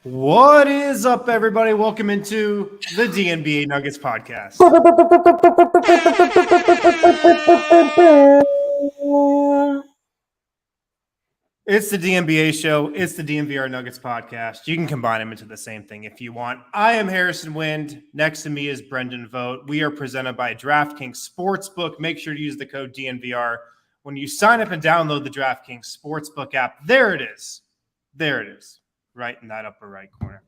What is up, everybody? Welcome into the DNBA Nuggets podcast. It's the DNBA show. It's the DNVR Nuggets podcast. You can combine them into the same thing if you want. I am Harrison Wind. Next to me is Brendan Vogt. We are presented by DraftKings Sportsbook. Make sure to use the code DNVR when you sign up and download the DraftKings Sportsbook app. There it is. There it is. Right in that upper right corner.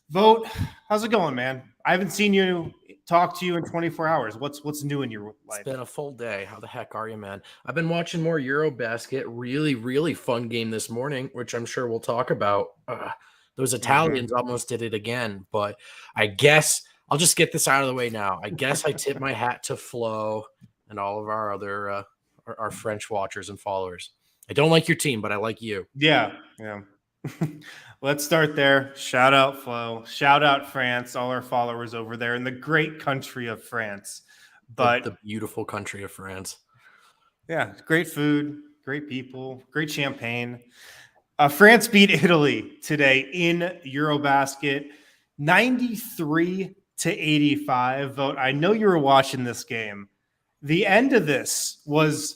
Vogt, how's it going, man? I haven't seen you talk to you in 24 hours. What's new in your life? It's been a full day. How the heck are you, man? I've been watching more EuroBasket. Really fun game this morning, which I'm sure we'll talk about. Those Italians almost did it again, but I guess I'll just get this out of the way now. I guess I tip my hat to Flo and all of our other our French watchers and followers. I don't like your team, but I like you. Yeah. Let's start there. Shout out Flo. Shout out France, all our followers over there in the great country of France. But the beautiful country of France. Yeah, great food, great people, great champagne. France beat Italy today in EuroBasket, 93-85. Vote. I know you were watching this game. The end of this was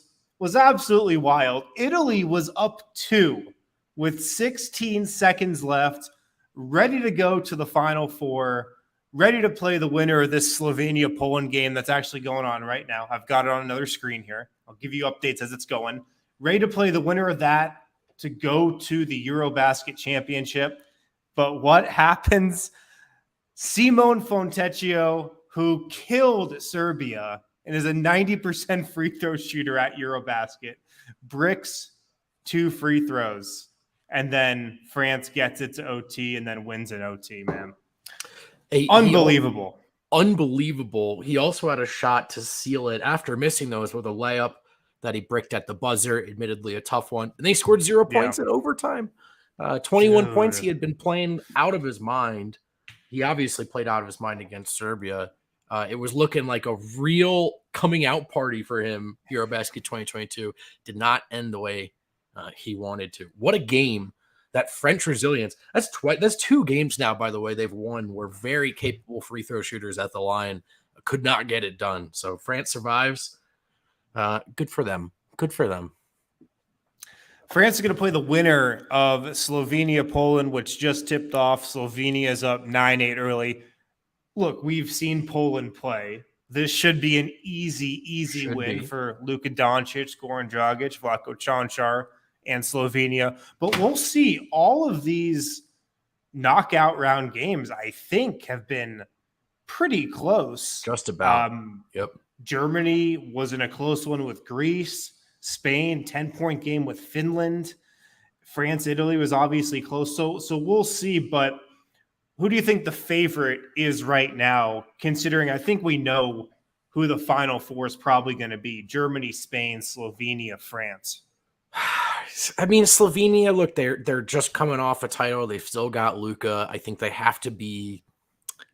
absolutely wild. Italy was up 2 with 16 seconds left, ready to go to the Final Four, ready to play the winner of this Slovenia-Poland game that's actually going on right now. I've got it on another screen here. I'll give you updates as it's going. Ready to play the winner of that to go to the EuroBasket Championship. But what happens? Simone Fontecchio, who killed Serbia and is a 90% free throw shooter at EuroBasket, bricks 2 free throws. And then France gets it to OT and then wins in OT, man. Unbelievable. Unbelievable. He also had a shot to seal it after missing those with a layup that he bricked at the buzzer, admittedly a tough one. And they scored 0 points in overtime. 21 points. He had been playing out of his mind. He obviously played out of his mind against Serbia. It was looking like a real coming out party for him. EuroBasket 2022 did not end the way he wanted to. What a game. That French resilience. That's 2 games now, by the way, they've won. Were very capable free throw shooters at the line. Could not get it done. So France survives. Good for them. Good for them. France is going to play the winner of Slovenia-Poland, which just tipped off. Slovenia is up 9-8 early. Look, we've seen Poland play. This should be an easy win for Luka Doncic, Goran Dragic, Vlatko Čančar, and Slovenia. But we'll see. All of these knockout round games, I think, have been pretty close. Just about. Yep. Germany was in a close one with Greece. Spain, 10-point game with Finland. France, Italy was obviously close. So we'll see. But who do you think the favorite is right now, considering I think we know who the Final Four is probably going to be? Germany, Spain, Slovenia, France. I mean, Slovenia, look, they're just coming off a title. They've still got Luka. I think they have to be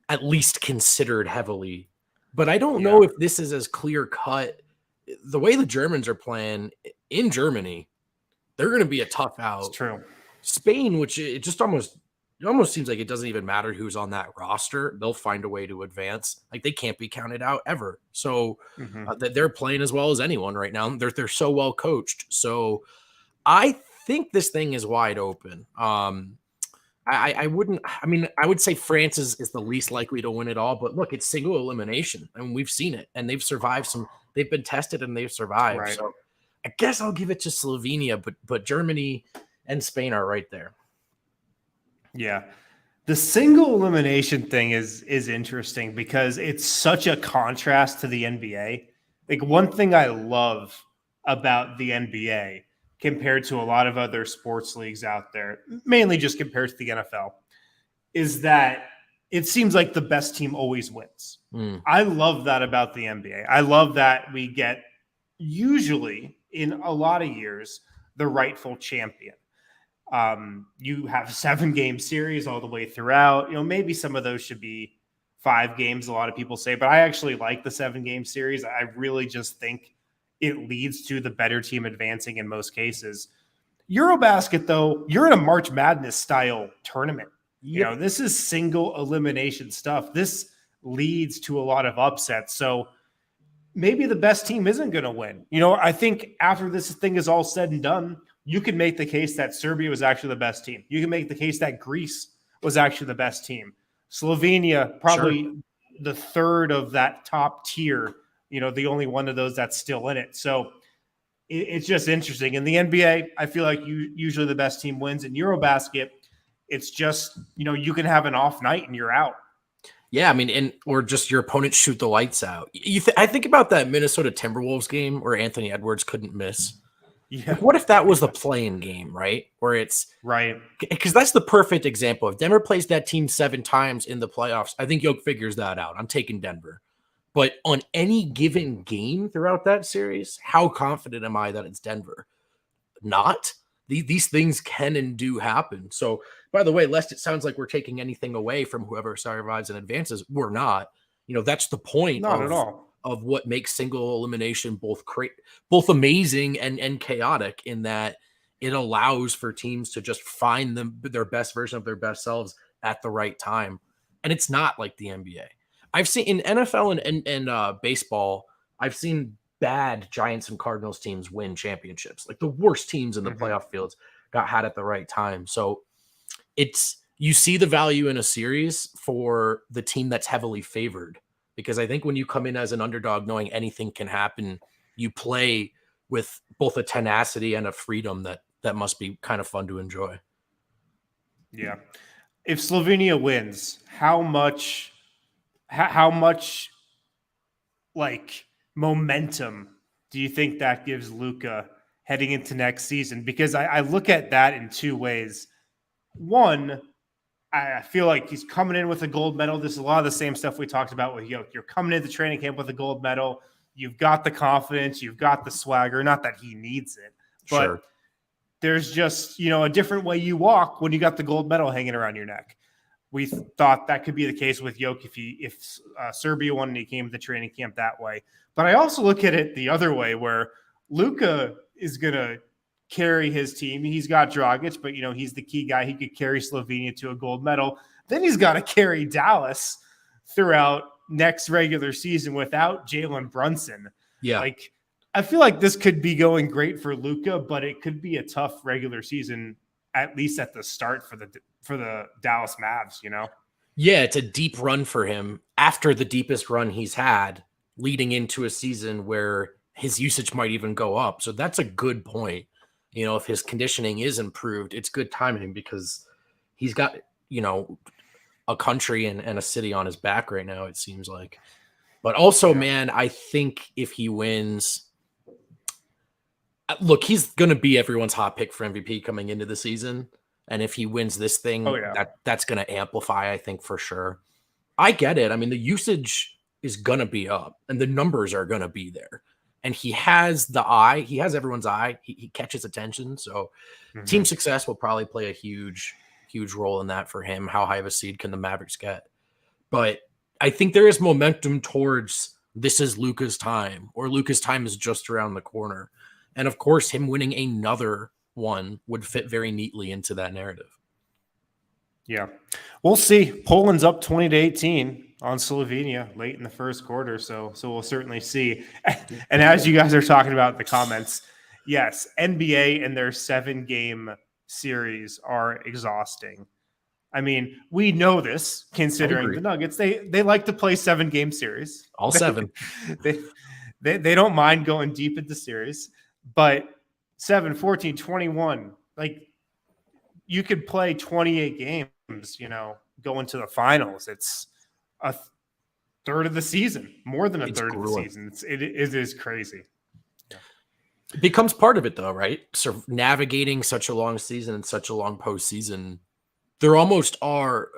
at least considered heavily. But I don't know if this is as clear cut. The way the Germans are playing in Germany, they're going to be a tough out. It's true. Spain, which it almost seems like it doesn't even matter who's on that roster. They'll find a way to advance. Like, they can't be counted out ever. So they're playing as well as anyone right now. They're so well coached. So I think this thing is wide open. I would say France is the least likely to win it all, but look, it's single elimination. I mean, we've seen it, and they've survived they've been tested and they've survived. Right. So I guess I'll give it to Slovenia, but Germany and Spain are right there. Yeah. The single elimination thing is interesting because it's such a contrast to the NBA. Like, one thing I love about the NBA compared to a lot of other sports leagues out there, mainly just compared to the NFL, is that it seems like the best team always wins. I love that about the NBA. I love that we get, usually in a lot of years, the rightful champion. You have 7-game series all the way throughout. Maybe some of those should be 5 games, a lot of people say, but I actually like the 7-game series. I really just think it leads to the better team advancing in most cases. EuroBasket, though, you're in a March Madness style tournament. Yep. This is single elimination stuff. This leads to a lot of upsets. So maybe the best team isn't going to win. I think after this thing is all said and done, you can make the case that Serbia was actually the best team. You can make the case that Greece was actually the best team. Slovenia, probably the third of that top tier, the only one of those that's still in it. So it's just interesting. In the NBA, I feel like usually the best team wins. In EuroBasket, it's just, you can have an off night and you're out. Yeah, I mean, or just your opponent shoot the lights out. I think about that Minnesota Timberwolves game where Anthony Edwards couldn't miss. Yeah. Like, what if that was the play-in game, right? Where it's right, because that's the perfect example. If Denver plays that team 7 times in the playoffs, I think Jokic figures that out. I'm taking Denver. But on any given game throughout that series, how confident am I that it's Denver? Not. These things can and do happen. So, by the way, lest it sounds like we're taking anything away from whoever survives and advances, we're not. That's the point. Not at all. Of what makes single elimination both amazing and chaotic, in that it allows for teams to just find their best version of their best selves at the right time. And it's not like the NBA. I've seen in NFL and baseball, I've seen bad Giants and Cardinals teams win championships. Like the worst teams in the playoff fields got had at the right time. So you see the value in a series for the team that's heavily favored. Because I think when you come in as an underdog, knowing anything can happen, you play with both a tenacity and a freedom that must be kind of fun to enjoy. Yeah. If Slovenia wins, how much like momentum do you think that gives Luka heading into next season? Because I look at that in 2 ways. One, I feel like he's coming in with a gold medal. This is a lot of the same stuff we talked about with Jokic. You're coming into training camp with a gold medal. You've got the confidence. You've got the swagger. Not that he needs it, but there's just, a different way you walk when you got the gold medal hanging around your neck. We thought that could be the case with Jokic if Serbia won and he came to training camp that way. But I also look at it the other way, where Luka is going to carry his team. He's got Dragic, but he's the key guy. He could carry Slovenia to a gold medal. Then he's got to carry Dallas throughout next regular season without Jalen Brunson. Yeah. Like, I feel like this could be going great for Luka, but it could be a tough regular season, at least at the start for the Dallas Mavs, Yeah, it's a deep run for him after the deepest run he's had, leading into a season where his usage might even go up. So that's a good point. If his conditioning is improved, it's good timing because he's got, a country and a city on his back right now, it seems like. But also, man, I think if he wins, look, he's going to be everyone's hot pick for MVP coming into the season. And if he wins this thing, that's going to amplify, I think, for sure. I get it. I mean, the usage is going to be up and the numbers are going to be there. And he has the eye. He has everyone's eye. He catches attention. So team success will probably play a huge, huge role in that for him. How high of a seed can the Mavericks get? But I think there is momentum towards this is Luka's time, or Luka's time is just around the corner. And of course, him winning another one would fit very neatly into that narrative. Yeah. We'll see. Poland's up 20-18 on Slovenia late in the first quarter. So we'll certainly see. And as you guys are talking about in the comments, yes, NBA and their 7-game series are exhausting. I mean, we know this considering the Nuggets. They like to play 7-game series. All 7. They don't mind going deep into series, but 7, 14, 21, like you could play 28 games, going to the finals. It's a third of the season, more than a third of the season. It is crazy. It becomes part of it though, right? So navigating such a long season and such a long postseason, there almost are,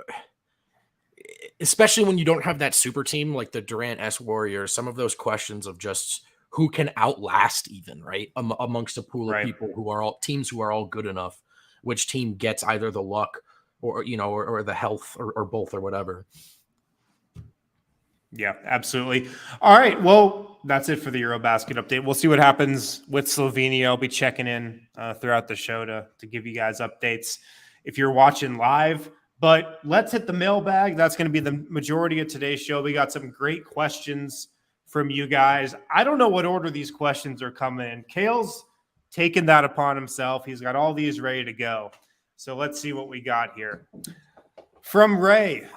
especially when you don't have that super team like the Durant S Warriors, some of those questions of just who can outlast even, right? Amongst a pool of people who are all teams who are all good enough, which team gets either the luck or the health or both or whatever. Yeah, absolutely. All right. Well, that's it for the EuroBasket update. We'll see what happens with Slovenia. I'll be checking in throughout the show to give you guys updates. If you're watching live, But let's hit the mailbag. That's going to be the majority of today's show. We got some great questions from you guys. I don't know what order these questions are coming in. Kale's taken that upon himself. He's got all these ready to go. So let's see what we got here. From Ray,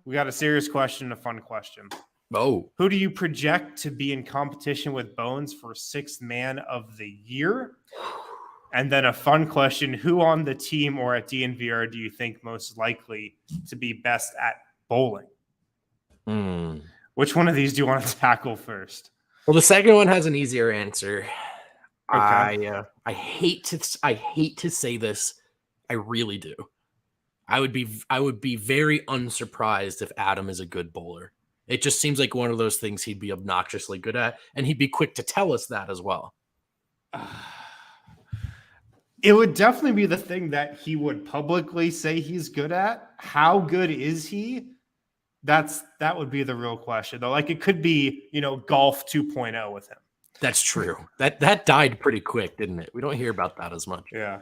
we got a serious question, a fun question. Oh. Who do you project to be in competition with Bones for sixth man of the year? And then a fun question, who on the team or at DNVR do you think most likely to be best at bowling? Which one of these do you want to tackle first? Well, the second one has an easier answer. Okay. I hate to say this. I really do. I would be very unsurprised if Adam is a good bowler. It just seems like one of those things he'd be obnoxiously good at, and he'd be quick to tell us that as well. It would definitely be the thing that he would publicly say he's good at. How good is he? That would be the real question, though. Like, it could be, golf 2.0 with him. That's true. That died pretty quick, didn't it? We don't hear about that as much. Yeah.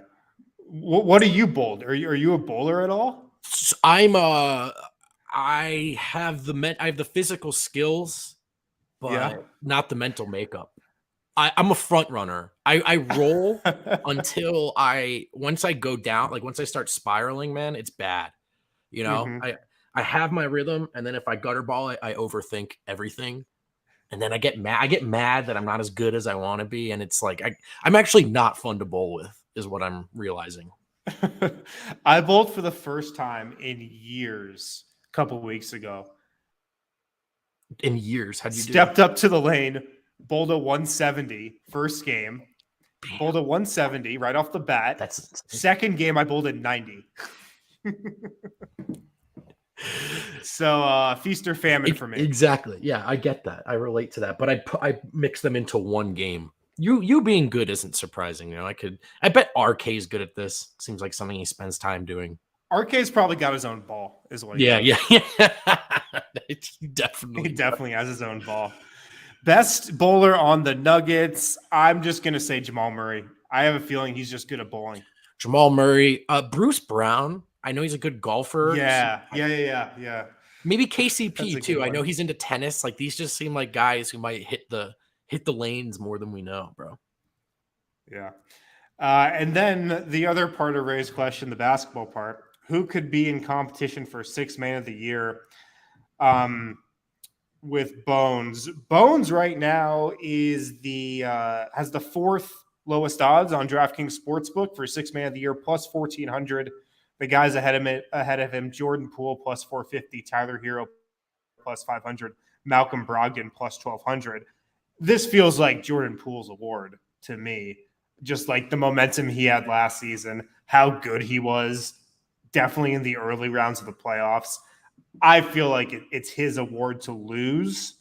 What are you bowled? Are you a bowler at all? I have the physical skills, but not the mental makeup. I'm a front runner. I roll until once I go down, like once I start spiraling, man, it's bad. I have my rhythm, and then if I gutter ball it, I overthink everything. And then I get mad that I'm not as good as I want to be. And it's like, I'm actually not fun to bowl with, is what I'm realizing. I bowled for the first time in years, a couple weeks ago. In years? How'd you Stepped up to the lane, bowled a 170 first game, bowled a 170 right off the bat. Second game, I bowled a 90. So feast or famine for me. Exactly. Yeah, I get that. I relate to that. But I mix them into one game. You being good isn't surprising. I bet RK is good at this. Seems like something he spends time doing. RK's probably got his own ball, is what he does. Yeah. He definitely has his own ball. Best bowler on the Nuggets. I'm just gonna say Jamal Murray. I have a feeling he's just good at bowling. Jamal Murray, Bruce Brown. I know he's a lanes more. Yeah. Maybe KCP too. I know he's into tennis. Like, these just seem like guys who might hit the lanes more than we know, bro. Yeah. And then the other part of Ray's question, the basketball part, who could be in competition for sixth man of the year with Bones? Bones right now is has the fourth lowest odds on DraftKings Sportsbook for sixth man of the year, plus 1,400. The guys ahead of him, Jordan Poole plus 450, Tyler Hero plus 500, Malcolm Brogdon plus 1,200. This feels like Jordan Poole's award to me. Just like the momentum he had last season, how good he was, definitely in the early rounds of the playoffs. I feel like it's his award to lose.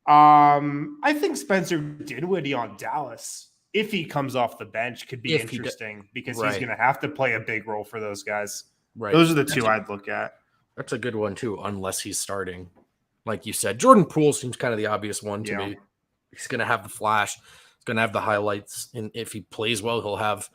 I think Spencer Dinwiddie on Dallas, if he comes off the bench, could be interesting because he's going to have to play a big role for those guys. Right. Those are the two I'd look at. That's a good one too, unless he's starting. Like you said, Jordan Poole seems kind of the obvious one to me. He's going to have the flash. He's going to have the highlights. And if he plays well, he'll have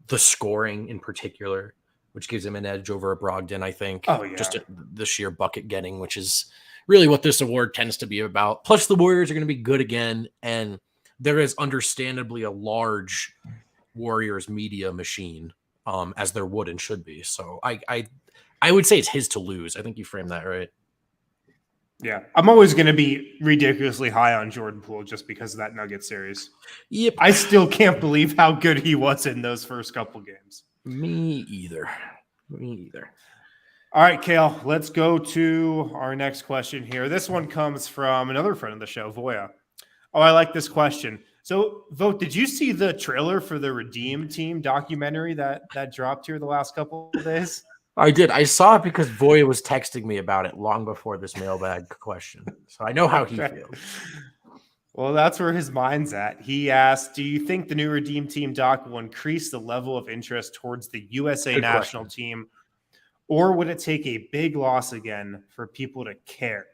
the scoring in particular, which gives him an edge over a Brogdon, I think. Oh, yeah. Just the sheer bucket getting, which is really what this award tends to be about. Plus, the Warriors are going to be good again, and there is understandably a large Warriors media machine, as there would and should be. So I would say it's his to lose. I think you framed that right. Yeah, I'm always going to be ridiculously high on Jordan Poole just because of that Nugget series. Yep. I still can't believe how good he was in those first couple games. Me either. All right, Kale, let's go to our next question here. This one comes from another friend of the show, Voya. Oh, I like this question. So, Vogt, did you see the trailer for the Redeem Team documentary that dropped here the last couple of days? I did. I saw it because Voya was texting me about it long before this mailbag question. So I know how he feels. Well, that's where his mind's at. He asked, do you think the new Redeem Team doc will increase the level of interest towards the USA national team, or would it take a big loss again for people to care?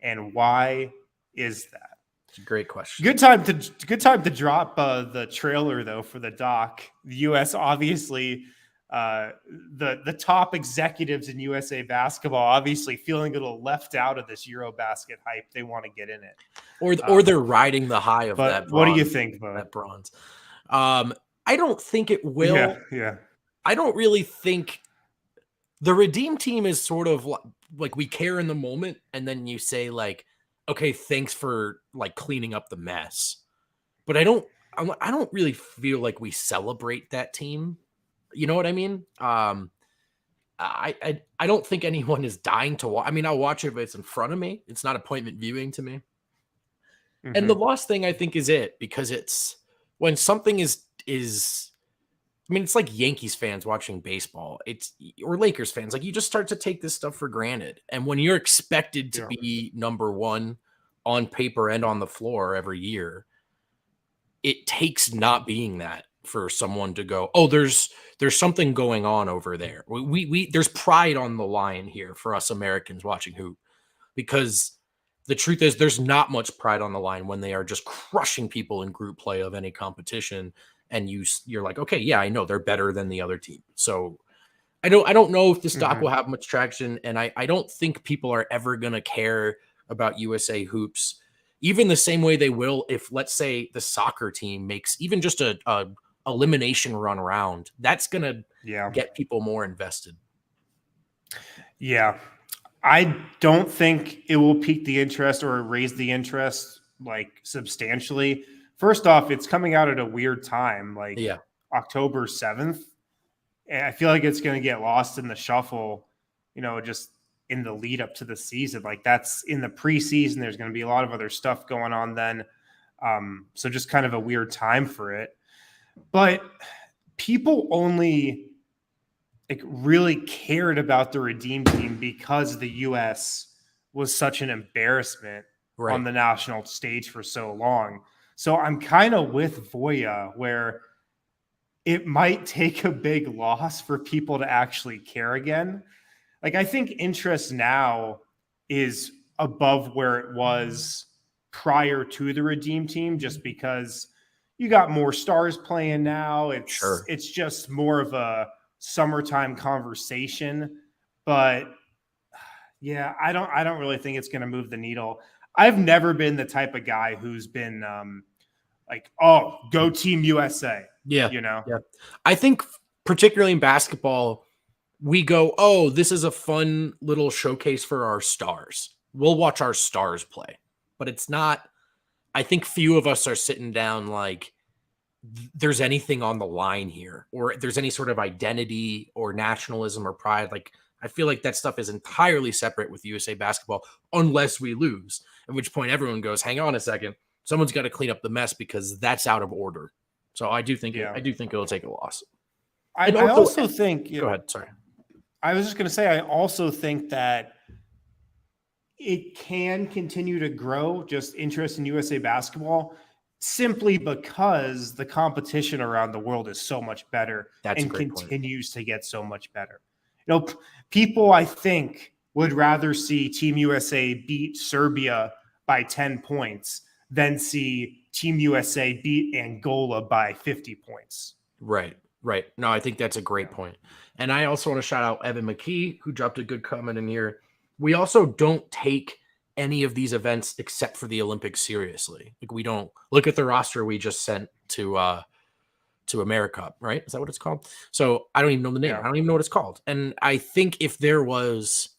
And why is that? It's a great question. Good time to drop the trailer, though, for the doc. The U.S. obviously the top executives in USA basketball obviously feeling a little left out of this EuroBasket hype. They want to get in it, or they're riding the high of that. What do you think, Bo? That bronze? I don't think it will. Yeah. I don't really think the Redeem team is sort of like we care in the moment, and then you say like, okay, thanks for like cleaning up the mess. But I don't really feel like we celebrate that team. You know what I mean? I don't think anyone is dying to watch. I mean, I'll watch it if it's in front of me. It's not appointment viewing to me. Mm-hmm. And the loss thing, I think, is it, because it's when something is I mean, it's like Yankees fans watching baseball. Or Lakers fans. Like, you just start to take this stuff for granted. And when you're expected to be number one on paper and on the floor every year, it takes not being that for someone to go, oh, there's something going on over there. We there's pride on the line here for us Americans watching hoop, because the truth is there's not much pride on the line when they are just crushing people in group play of any competition. And you're like, okay, yeah, I know they're better than the other team. So I don't know if this doc will have much traction. And I don't think people are ever going to care about USA hoops, even the same way they will if, let's say, the soccer team makes even just a elimination run round. That's going to get people more invested. Yeah. I don't think it will pique the interest or raise the interest like substantially. First off, it's coming out at a weird time, like October 7th. And I feel like it's going to get lost in the shuffle, just in the lead up to the season. Like, that's in the preseason. There's going to be a lot of other stuff going on then. So just kind of a weird time for it. But people only really cared about the Redeem team because the U.S. was such an embarrassment on the national stage for so long. So I'm kind of with Voya, where it might take a big loss for people to actually care again. Like, I think interest now is above where it was prior to the Redeem team, just because you got more stars playing now. It's just more of a summertime conversation. But yeah, I don't really think it's going to move the needle. I've never been the type of guy who's been like, oh, go Team USA. Yeah. Yeah. I think particularly in basketball, we go, oh, this is a fun little showcase for our stars. We'll watch our stars play. But it's not, I think few of us are sitting down like there's anything on the line here, or there's any sort of identity or nationalism or pride. Like, I feel like that stuff is entirely separate with USA basketball unless we lose, at which point everyone goes, hang on a second, someone's got to clean up the mess because that's out of order. So I do think it'll take a loss. I also think. Go ahead. Sorry. I was just going to say, I also think that it can continue to grow, just interest in USA basketball, simply because the competition around the world is so much better and continues to get so much better. People, I think, would rather see Team USA beat Serbia by 10 points than see Team USA beat Angola by 50 points. Right. No, I think that's a great point. And I also want to shout out Evan McKee, who dropped a good comment in here. We also don't take any of these events except for the Olympics seriously. Like, we don't look at the roster we just sent to America, right? Is that what it's called? So I don't even know the name. I don't even know what it's called. And I think if there was,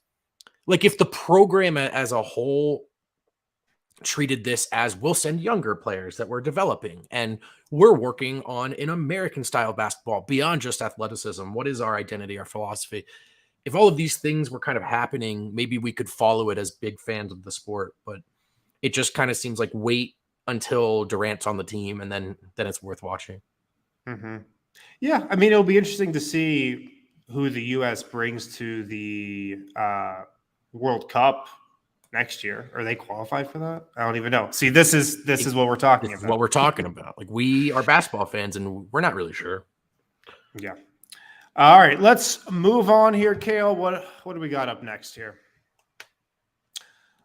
like, if the program as a whole treated this as, we'll send younger players that we're developing and we're working on an American style basketball beyond just athleticism. What is our identity, our philosophy? If all of these things were kind of happening, maybe we could follow it as big fans of the sport, but it just kind of seems like wait until Durant's on the team and then it's worth watching. Mm-hmm. Yeah. I mean, it'll be interesting to see who the U.S. brings to the World Cup next year. Are they qualified for that? I don't even know. See, this is what we're talking about. What we're talking about. Like, we are basketball fans and we're not really sure. Yeah. All right, let's move on here, Kale. What do we got up next here?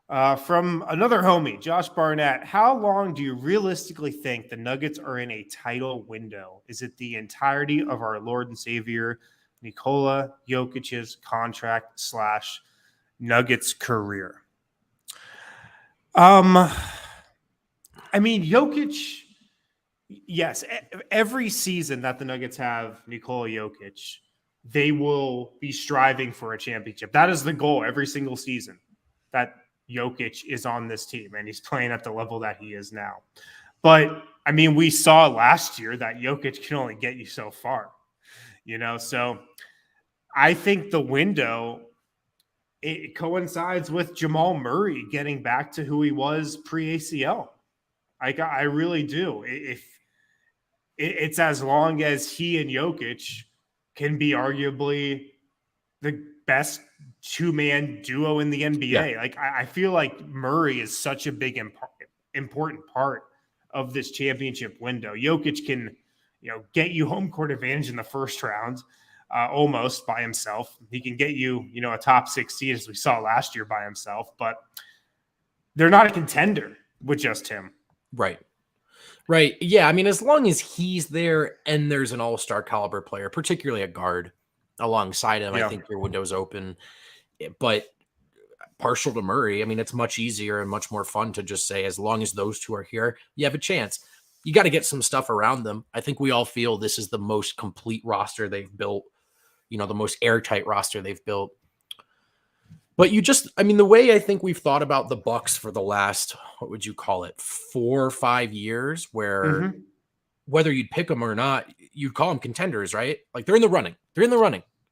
From another homie, Josh Barnett. How long do you realistically think the Nuggets are in a title window? Is it the entirety of our Lord and Savior, Nikola Jokic's contract / Nuggets career. I mean, Jokic, yes, every season that the Nuggets have Nikola Jokic, they will be striving for a championship. That is the goal every single season, that Jokic is on this team and he's playing at the level that he is now. But I mean, we saw last year that Jokic can only get you so far, so I think the window, it coincides with Jamal Murray getting back to who he was pre-ACL. I really do. If it's as long as he and Jokic can be arguably the best two-man duo in the NBA. Yeah. Like, I feel like Murray is such a big, important part of this championship window. Jokic can, get you home court advantage in the first round, almost by himself. He can get you, a top 6 seed, as we saw last year, by himself. But they're not a contender with just him. Right. Yeah. I mean, as long as he's there and there's an all-star caliber player, particularly a guard alongside him, I think your window's open. But partial to Murray, I mean, it's much easier and much more fun to just say, as long as those two are here, you have a chance. You got to get some stuff around them. I think we all feel this is the most complete roster they've built, the most airtight roster they've built. But the way I think we've thought about the Bucks for the last, what would you call it, 4 or 5 years, where whether you'd pick them or not, you'd call them contenders, right? Like, they're in the running.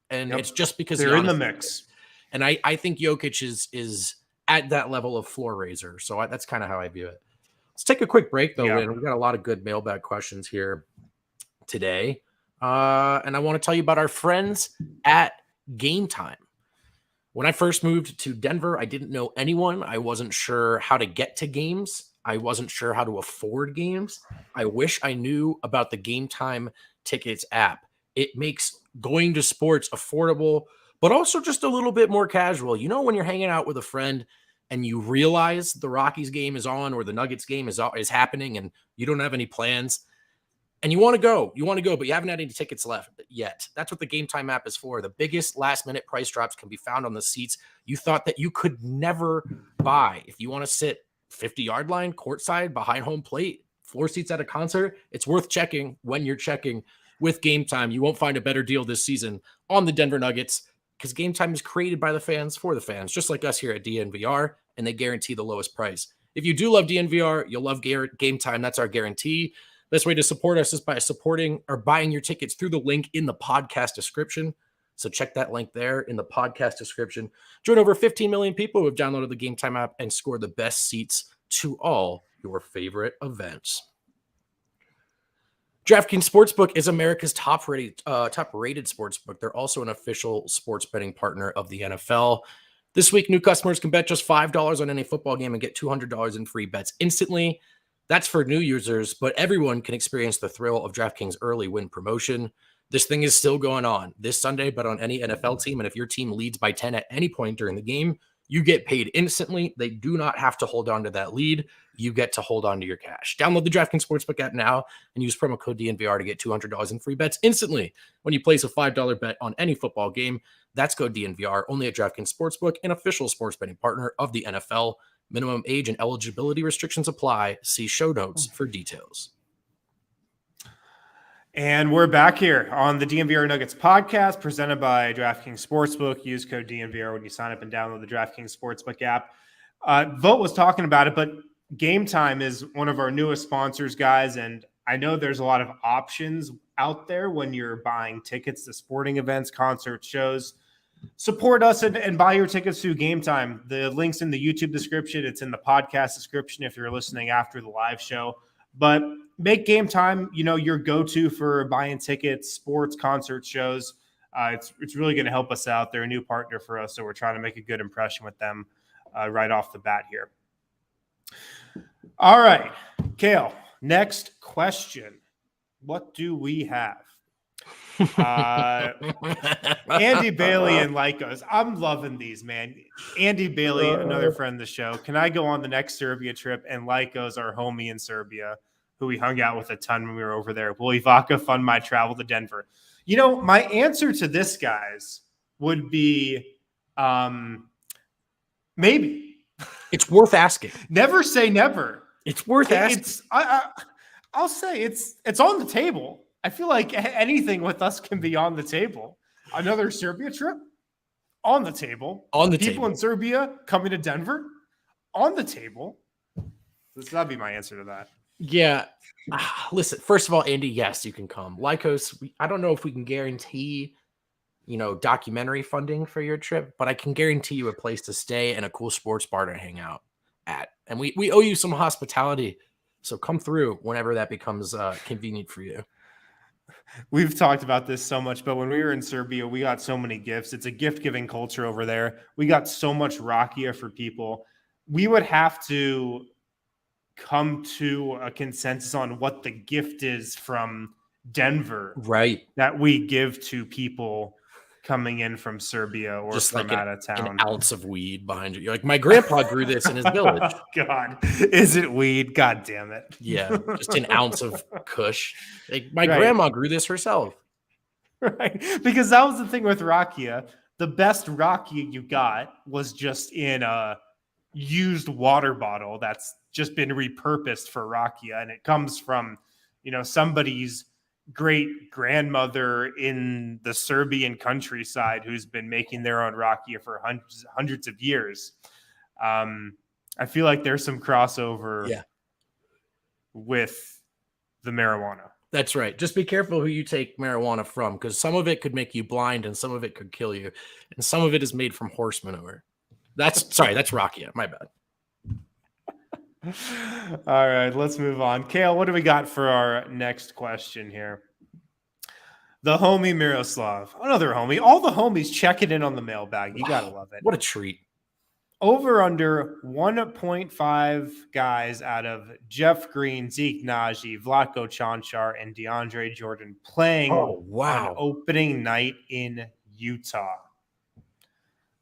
And it's just because they're in the mix. And I think Jokic is at that level of floor raiser. So that's kind of how I view it. Let's take a quick break, though, and we've got a lot of good mailbag questions here today. And I want to tell you about our friends at Gametime. When I first moved to Denver, I didn't know anyone. I wasn't sure how to get to games. I wasn't sure how to afford games. I wish I knew about the Gametime Tickets app. It makes going to sports affordable, but also just a little bit more casual. When you're hanging out with a friend and you realize the Rockies game is on or the Nuggets game is happening and you don't have any plans and you want to go, but you haven't had any tickets left yet. That's what the Gametime app is for. The biggest last-minute price drops can be found on the seats you thought that you could never buy. If you want to sit 50-yard line, courtside, behind home plate, floor seats at a concert, it's worth checking when you're checking with Gametime. You won't find a better deal this season on the Denver Nuggets because Gametime is created by the fans for the fans, just like us here at DNVR, and they guarantee the lowest price. If you do love DNVR, you'll love Gametime. That's our guarantee. Best way to support us is by supporting or buying your tickets through the link in the podcast description. So check that link there in the podcast description. Join over 15 million people who have downloaded the Gametime app and score the best seats to all your favorite events. DraftKings Sportsbook is America's top-rated sportsbook. They're also an official sports betting partner of the NFL. This week, new customers can bet just $5 on any football game and get $200 in free bets instantly. That's for new users, but everyone can experience the thrill of DraftKings early win promotion. This thing is still going on this Sunday, but on any NFL team. And if your team leads by 10 at any point during the game, you get paid instantly. They do not have to hold on to that lead. You get to hold on to your cash. Download the DraftKings Sportsbook app now and use promo code DNVR to get $200 in free bets instantly when you place a $5 bet on any football game. That's code DNVR, only at DraftKings Sportsbook, an official sports betting partner of the NFL. Minimum age and eligibility restrictions apply. See show notes for details. And we're back here on the DNVR Nuggets podcast presented by DraftKings Sportsbook. Use code DNVR when you sign up and download the DraftKings Sportsbook app. Vogt was talking about it, but Gametime is one of our newest sponsors, guys. And I know there's a lot of options out there when you're buying tickets to sporting events, concerts, shows. Support us and buy your tickets through Gametime. The link's in the YouTube description. It's in the podcast description if you're listening after the live show. But make Gametime, your go-to for buying tickets, sports, concerts, shows. It's really going to help us out. They're a new partner for us, so we're trying to make a good impression with them right off the bat here. All right, Kale, next question. What do we have? Andy Bailey and Lycos. I'm loving these, man. Andy Bailey, another friend of the show. Can I go on the next Serbia trip? And Lycos, our homie in Serbia, who we hung out with a ton when we were over there. Will Ivaka fund my travel to Denver? You know, my answer to this, guys, would be maybe. It's worth asking. Never say never. It's worth asking. I'll say it's on the table. I feel like anything with us can be on the table. Another Serbia trip on the table. People in Serbia coming to Denver on the table. That'd be my answer to that. Yeah. Listen, first of all, Andy, yes, you can come. Lycos, I don't know if we can guarantee, documentary funding for your trip, but I can guarantee you a place to stay and a cool sports bar to hang out at. And we owe you some hospitality. So come through whenever that becomes convenient for you. We've talked about this so much, but when we were in Serbia, we got so many gifts. It's a gift-giving culture over there. We got so much rakia for people. We would have to come to a consensus on what the gift is from Denver, right? That we give to people coming in from Serbia or just from like out of town. An ounce of weed behind you. You're like, my grandpa grew this in his village. Oh, God, is it weed? God damn it. Yeah, just an ounce of kush. Like my grandma grew this herself. Right, because that was the thing with rakia. The best rakia you got was just in a used water bottle that's just been repurposed for rakia, and it comes from, somebody's great grandmother in the Serbian countryside who's been making their own rakia for hundreds of years. I feel like there's some crossover with the marijuana. That's right. Just be careful who you take marijuana from, because some of it could make you blind and some of it could kill you. And some of it is made from horse manure. That's rakia. My bad. All right, let's move on. Kale, what do we got for our next question here? The homie Miroslav, another homie. All the homies checking in on the mailbag. You got to love it. What a treat. Over under 1.5 guys out of Jeff Green, Zeke Naji, Vlatko Čančar, and DeAndre Jordan playing on opening night in Utah.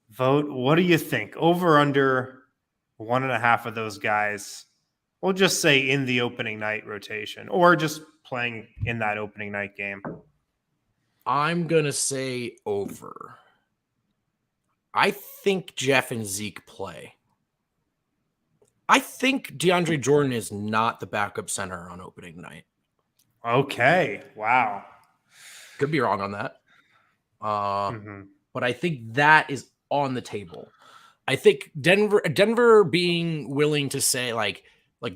Vote, what do you think? Over under 1.5 of those guys, we'll just say in the opening night rotation or just playing in that opening night game. I'm going to say over. I think Jeff and Zeke play. I think DeAndre Jordan is not the backup center on opening night. Okay. Wow. Could be wrong on that. But I think that is on the table. I think Denver being willing to say like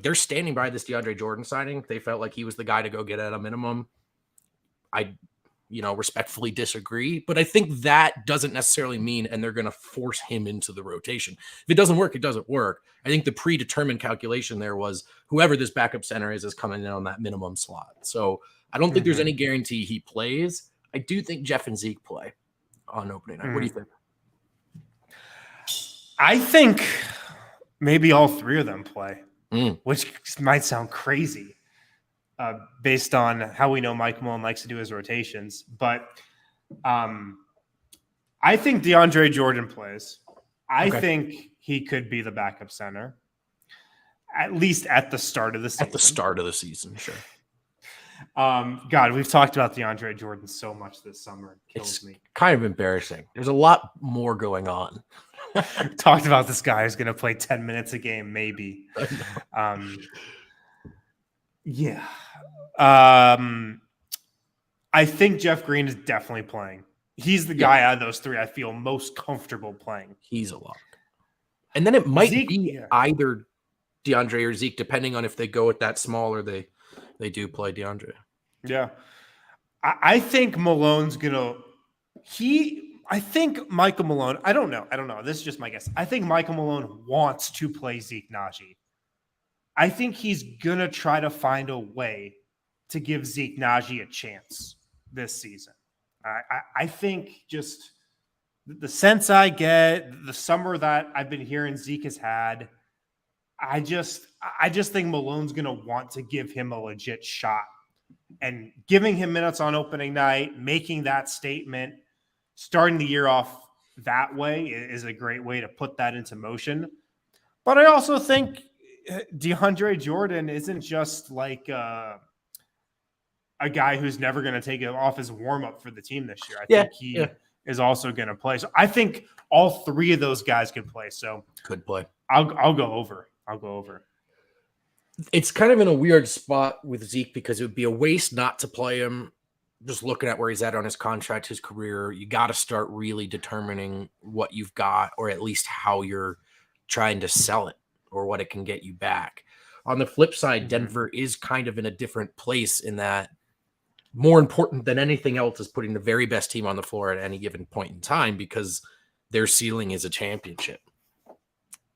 they're standing by this DeAndre Jordan signing. They felt like he was the guy to go get at a minimum. I respectfully disagree, but I think that doesn't necessarily mean, and they're going to force him into the rotation. If it doesn't work, it doesn't work. I think the predetermined calculation there was whoever this backup center is coming in on that minimum slot. So I don't think there's any guarantee he plays. I do think Jeff and Zeke play on opening night. What do you think? I think maybe all three of them play, which might sound crazy based on how we know Mike Malone likes to do his rotations. But I think DeAndre Jordan plays. I think he could be the backup center, at least at the start of the season. At the start of the season, sure. God, we've talked about DeAndre Jordan so much this summer. It kills me. Kind of embarrassing. There's a lot more going on. Talked about this guy who's going to play 10 minutes a game, maybe. Yeah. I think Jeff Green is definitely playing. He's the guy out of those three I feel most comfortable playing. He's a lock. And then it might be either DeAndre or Zeke, depending on if they go with that small or they do play DeAndre. Yeah. I think Malone's going to – I think Michael Malone – I don't know. This is just my guess. I think Michael Malone wants to play Zeke Naji. I think he's going to try to find a way to give Zeke Naji a chance this season. I think just the sense I get, the summer that I've been hearing Zeke has had, I just think Malone's going to want to give him a legit shot. And giving him minutes on opening night, making that statement, starting the year off that way is a great way to put that into motion. But I also think DeAndre Jordan isn't just like a guy who's never going to take it off his warm up for the team this year. I think he is also going to play. So I think all three of those guys could play. So could play. I'll go over. I'll go over. It's kind of in a weird spot with Zeke because it would be a waste not to play him. Just looking at where he's at on his contract, his career, you got to start really determining what you've got, or at least how you're trying to sell it or what it can get you back. On the flip side, Denver is kind of in a different place in that more important than anything else is putting the very best team on the floor at any given point in time because their ceiling is a championship.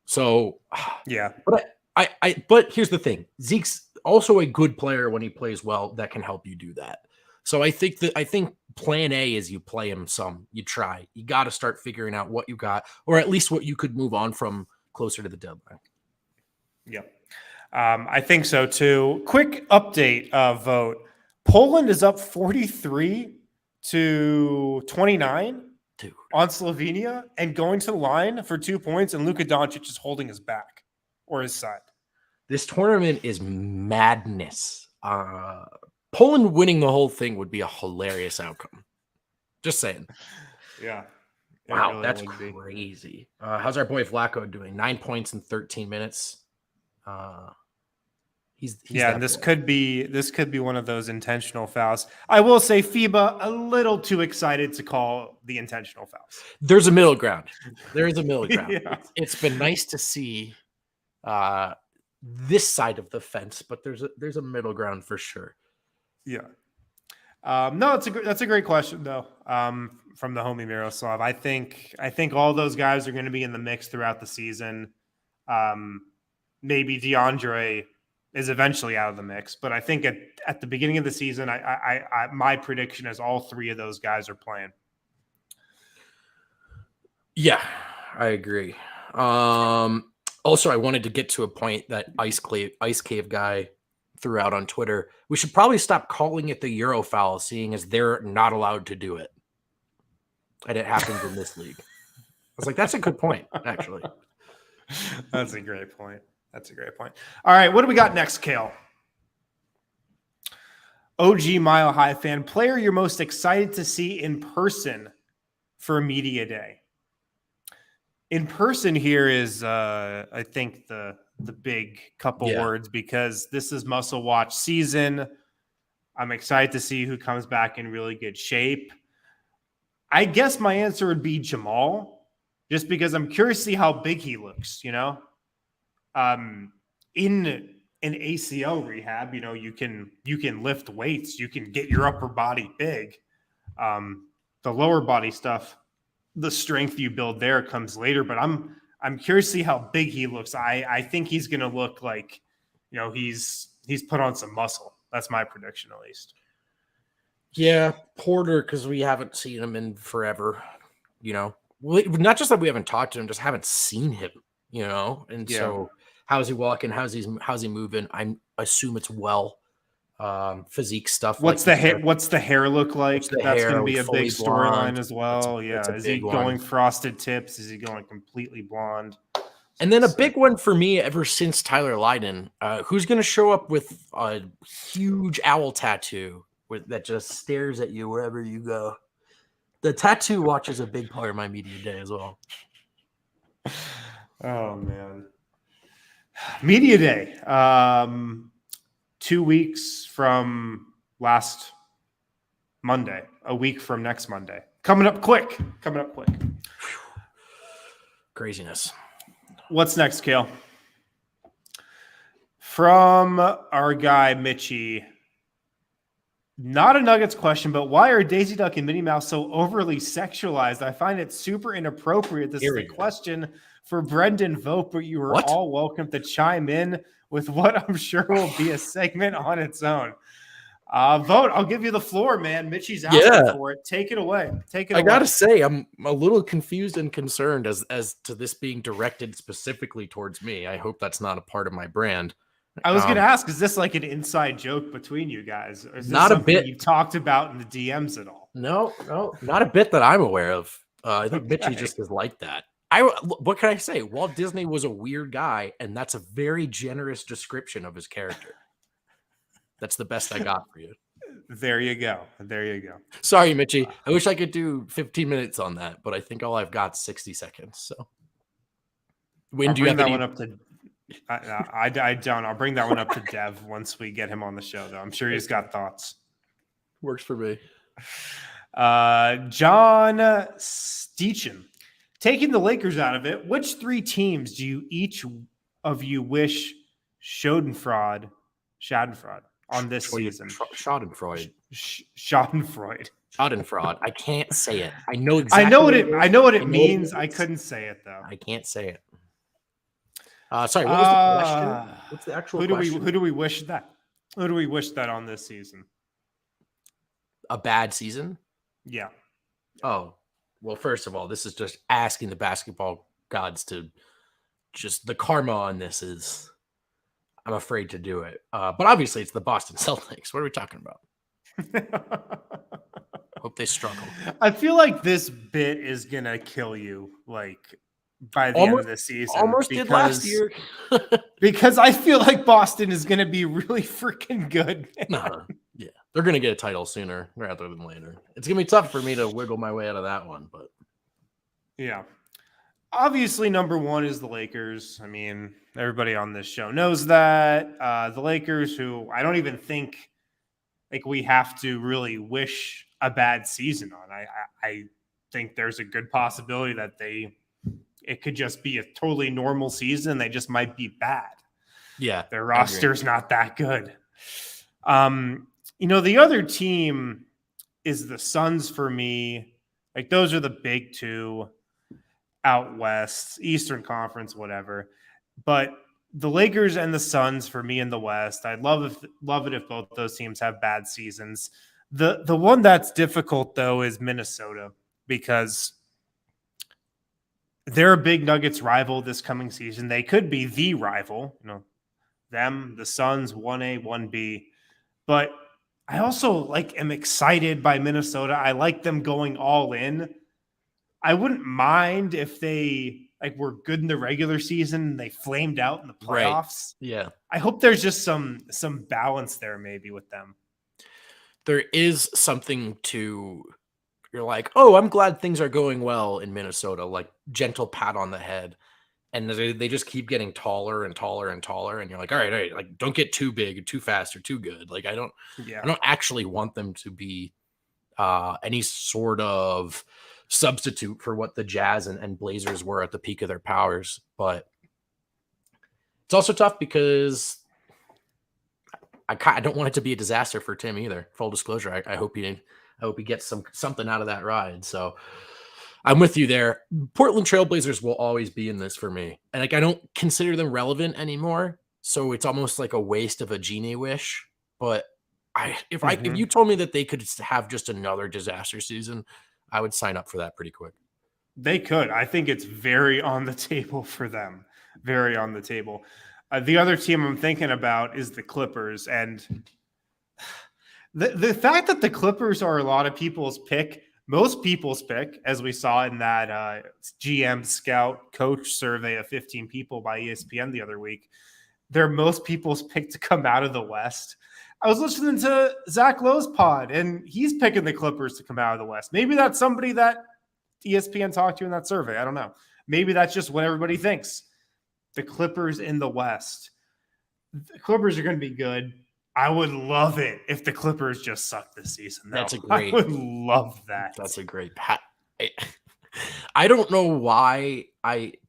So, yeah. But here's the thing. Zeke's also a good player when he plays well that can help you do that. So I think plan A is you play him some, you try. You got to start figuring out what you got, or at least what you could move on from closer to the deadline. Yeah. I think so too. Quick update Vogt. Poland is up 43-29 on Slovenia and going to the line for 2 points, and Luka Doncic is holding his back or his side. This tournament is madness. Poland winning the whole thing would be a hilarious outcome. Just saying. Yeah. Wow, really that's crazy. How's our boy Vlaco doing? 9 points in 13 minutes. He's and this could be one of those intentional fouls. I will say FIBA a little too excited to call the intentional fouls. There's a middle ground. There is a middle ground. Yeah. It's been nice to see this side of the fence, but there's a middle ground for sure. Yeah. No, that's a great question though. From the homie Miroslav. I think all those guys are going to be in the mix throughout the season. Maybe DeAndre is eventually out of the mix, but I think at the beginning of the season, I my prediction is all three of those guys are playing. Yeah, I agree. Also, I wanted to get to a point that Ice Cave guy threw out on Twitter. We should probably stop calling it the Euro foul, seeing as they're not allowed to do it. And it happens in this league. I was like, that's a good point, actually. That's a great point. All right, what do we got next, Kale? OG Mile High fan, player you're most excited to see in person for media day. In person here is, I think, the big couple words because this is Muscle Watch season. I'm excited to see who comes back in really good shape. I guess my answer would be Jamal, just because I'm curious to see how big he looks, you know? In an ACL rehab, you know, you can lift weights, you can get your upper body big. The lower body stuff, the strength you build there comes later, but I'm curious to see how big he looks. I think he's going to look like, you know, he's put on some muscle. That's my prediction, at least. Yeah, Porter, because we haven't seen him in forever, you know. Not just that we haven't talked to him, just haven't seen him, you know. And so how's he walking? How's he moving? I assume it's well. Physique stuff. What's the hair look like? That's going to be a big storyline as well. Is he going frosted tips? Is he going completely blonde? And then a big one for me ever since Tyler Lydon, who's going to show up with a huge owl tattoo that just stares at you wherever you go. The tattoo watch is a big part of my media day as well. Oh, man. Media day. 2 weeks from last Monday, a week from next Monday. Coming up quick. Craziness. What's next, Kale? From our guy, Mitchie. Not a Nuggets question, but why are Daisy Duck and Minnie Mouse so overly sexualized? I find it super inappropriate. This is a question for Brendan Vogt, but you are all welcome to chime in with what I'm sure will be a segment on its own. Vogt, I'll give you the floor, man. Mitchie's asking for it. Take it away. I gotta say, I'm a little confused and concerned as to this being directed specifically towards me. I hope that's not a part of my brand. I was going to ask, is this like an inside joke between you guys? Or is this not a bit you've talked about in the DMs at all? No, not a bit that I'm aware of. I think Mitchie just is like that. What can I say? Walt Disney was a weird guy, and that's a very generous description of his character. That's the best I got for you. There you go. Sorry, Mitchie. I wish I could do 15 minutes on that, but I think all I've got is 60 seconds. So, I'll bring that one up to. I don't. I'll bring that one up to Dev once we get him on the show, though. I'm sure he's got thoughts. Works for me. John Steechin. Taking the Lakers out of it, which three teams do you each of you wish schadenfreude on this season? Schadenfreude. Schadenfreude. I can't say it. I know exactly. I know what it means. I couldn't say it though. I can't say it. Sorry, what was the question? What's the actual question? Who do we wish that? Who do we wish that on this season? A bad season? Yeah. Oh, well, first of all, this is just asking the basketball gods to just the karma on this is I'm afraid to do it. But obviously it's the Boston Celtics. What are we talking about? Hope they struggle. I feel like this bit is going to kill you like by the end of the season. Almost did last year. Because I feel like Boston is going to be really freaking good. Yeah, they're going to get a title sooner rather than later. It's going to be tough for me to wiggle my way out of that one, but yeah. Obviously, number one is the Lakers. I mean, everybody on this show knows that. The Lakers, who I don't even think like we have to really wish a bad season on. I think there's a good possibility that it could just be a totally normal season. They just might be bad. Yeah. Their roster's not that good. The other team is the Suns for me. Like those are the big two out west, Eastern Conference, whatever. But the Lakers and the Suns for me in the West. I'd love it if both those teams have bad seasons. The one that's difficult though is Minnesota because they're a big Nuggets rival this coming season. They could be the rival, them, the Suns, 1A, 1B. But I also am excited by Minnesota. I like them going all in. I wouldn't mind if they were good in the regular season. They flamed out in the playoffs. Right. Yeah. I hope there's just some balance there maybe with them. There is something to you're like, oh, I'm glad things are going well in Minnesota, like gentle pat on the head. And they just keep getting taller and taller and taller. And you're like, all right, like don't get too big or too fast or too good. Like I don't actually want them to be any sort of substitute for what the Jazz and Blazers were at the peak of their powers. But it's also tough because I don't want it to be a disaster for Tim either. Full disclosure, I hope he gets something out of that ride. So I'm with you there. Portland Trailblazers will always be in this for me. And I don't consider them relevant anymore. So it's almost like a waste of a genie wish. But if you told me that they could have just another disaster season, I would sign up for that pretty quick. They could. I think it's very on the table for them. Very on the table. The other team I'm thinking about is the Clippers. And the fact that the Clippers are a lot of people's pick, most people's pick, as we saw in that GM scout coach survey of 15 people by ESPN the other week, they're most people's pick to come out of the West. I was listening to Zach Lowe's pod, and he's picking the Clippers to come out of the West. Maybe that's somebody that ESPN talked to in that survey. I don't know. Maybe that's just what everybody thinks. The Clippers in the West. The Clippers are going to be good. I would love it if the Clippers just suck this season. I would love that. That's a great pat. I don't know why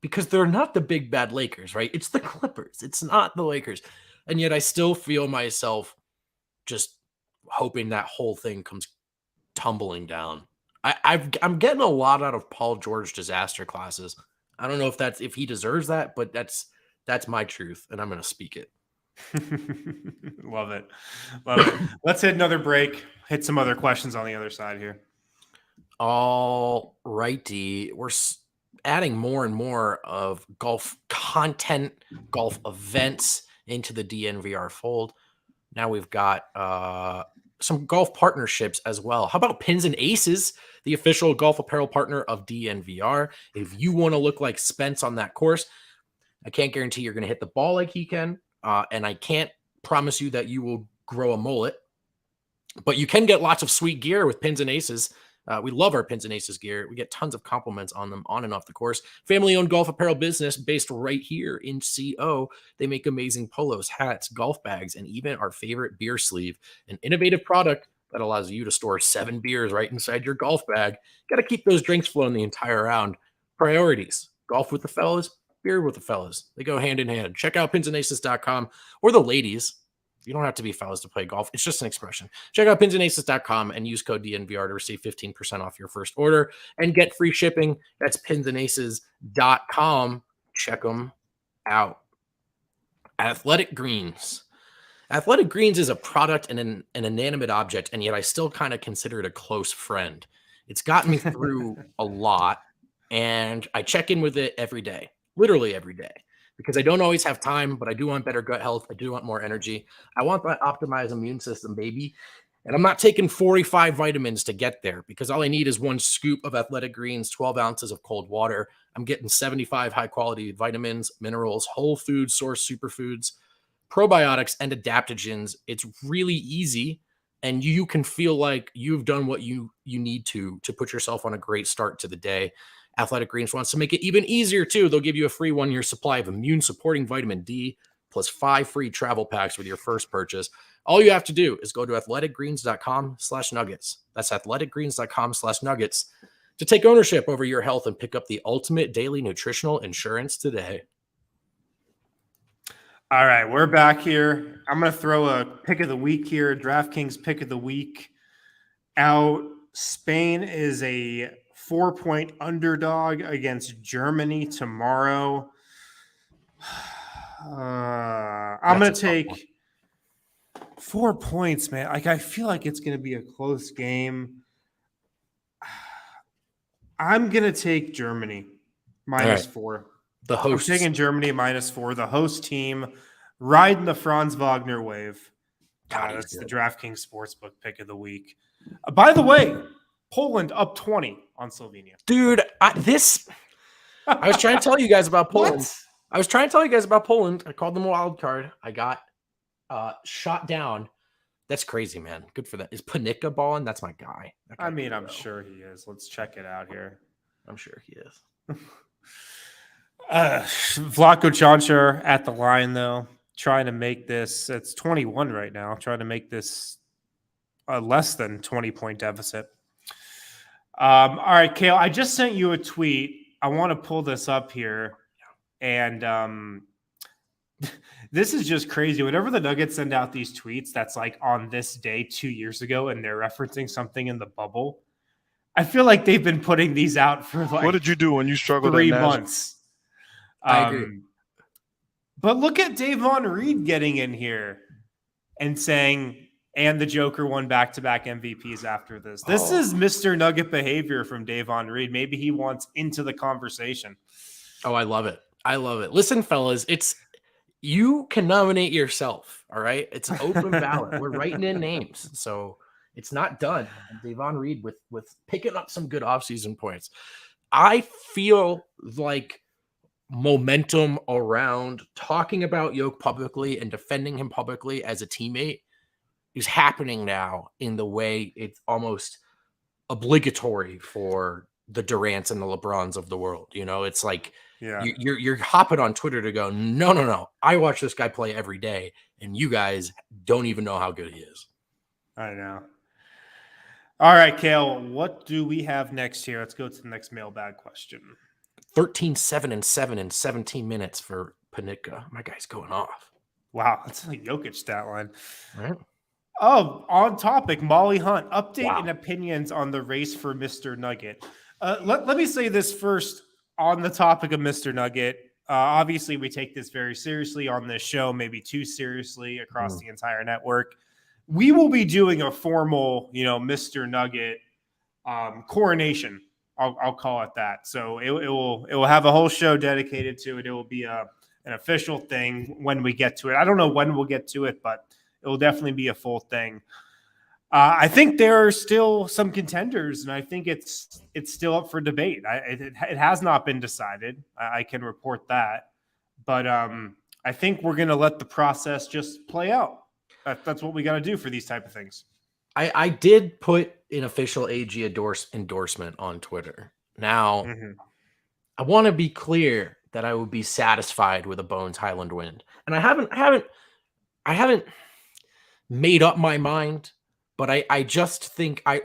because they're not the big bad Lakers, right? It's the Clippers. It's not the Lakers. And yet I still feel myself just hoping that whole thing comes tumbling down. I'm getting a lot out of Paul George disaster classes. I don't know if he deserves that, but that's my truth, and I'm going to speak it. Love it. Let's hit another break. Hit some other questions on the other side here. All righty. We're adding more and more of golf content, golf events into the DNVR fold. Now we've got some golf partnerships as well. How about Pins and Aces, the official golf apparel partner of DNVR? If you want to look like Spence on that course, I can't guarantee you're going to hit the ball like he can, and I can't promise you that you will grow a mullet, but you can get lots of sweet gear with Pins and Aces. We love our Pins and Aces gear. We get tons of compliments on them on and off the course. Family-owned golf apparel business based right here in CO. They make amazing polos, hats, golf bags, and even our favorite beer sleeve, an innovative product that allows you to store 7 beers right inside your golf bag. Got to keep those drinks flowing the entire round. Priorities: golf with the fellas, beer with the fellas. They go hand in hand. Check out pinsandaces.com, or the ladies. You don't have to be fellas to play golf. It's just an expression. Check out pinsandaces.com and use code DNVR to receive 15% off your first order and get free shipping. That's pinsandaces.com. Check them out. Athletic Greens. Athletic Greens is a product and an inanimate object, and yet I still kind of consider it a close friend. It's gotten me through a lot, and I check in with it every day, literally every day, because I don't always have time, but I do want better gut health. I do want more energy. I want that optimized immune system, baby. And I'm not taking 45 vitamins to get there, because all I need is 1 scoop of Athletic Greens, 12 ounces of cold water. I'm getting 75 high-quality vitamins, minerals, whole food source superfoods, probiotics, and adaptogens. It's really easy, and you can feel like you've done what you need to put yourself on a great start to the day. Athletic Greens wants to make it even easier, too. They'll give you a free 1-year supply of immune-supporting vitamin D plus 5 free travel packs with your first purchase. All you have to do is go to athleticgreens.com/nuggets. That's athleticgreens.com/nuggets to take ownership over your health and pick up the ultimate daily nutritional insurance today. All right, we're back here. I'm going to throw a pick of the week here. DraftKings pick of the week out. Spain is a 4-point underdog against Germany tomorrow. I'm going to take 4 points, man. Like, I feel like it's going to be a close game. I'm going to take Germany -4. The host. I'm taking Germany -4. The host team riding the Franz Wagner wave. That's the DraftKings Sportsbook pick of the week. By the way, Poland up 20 on Slovenia. Dude, I was trying to tell you guys about Poland. I called them a wild card. I got shot down. That's crazy, man. Good for that. Is Panicka balling? That's my guy. I mean, I'm sure he is. Let's check it out here. I'm sure he is. Vlatko Čančar at the line, though, trying to make this. It's 21 right now. Trying to make this a less than 20-point deficit. All right, Kale, I just sent you a tweet. I want to pull this up here. And this is just crazy. Whenever the Nuggets send out these tweets that's like on this day 2 years ago and they're referencing something in the bubble, I feel like they've been putting these out for like what did you do when you struggled 3 months. I agree. But look at Davon Reed getting in here and saying, and the Joker won back-to-back MVPs after this. This is Mr. Nugget behavior from Davon Reed. Maybe he wants into the conversation. Oh, I love it. Listen, fellas, you can nominate yourself. All right. It's an open ballot. We're writing in names. So it's not done. Davon Reed with picking up some good offseason points. I feel like momentum around talking about Jokic publicly and defending him publicly as a teammate is happening now in the way it's almost obligatory for the Durants and the LeBrons of the world. You know, it's like, yeah, you're hopping on Twitter to go, no. I watch this guy play every day, and you guys don't even know how good he is. I know. All right, Kale, what do we have next here? Let's go to the next mailbag question. 13-7-7 in 17 minutes for Panicka. My guy's going off. Wow, that's a Jokic stat line. Right. Oh, on topic, Molly Hunt, update and opinions on the race for Mr. Nugget. Let me say this first on the topic of Mr. Nugget. Obviously, we take this very seriously on this show, maybe too seriously across the entire network. We will be doing a formal, Mr. Nugget coronation. I'll call it that. So it will have a whole show dedicated to it. It will be an official thing when we get to it. I don't know when we'll get to it, but it will definitely be a full thing. I think there are still some contenders, and I think it's still up for debate. It has not been decided. I can report that, but I think we're going to let the process just play out. That's what we got to do for these type of things. I did put an official AG endorsement on Twitter. Now, I want to be clear that I would be satisfied with a Bones Highland Wind, and I haven't made up my mind, but I just think I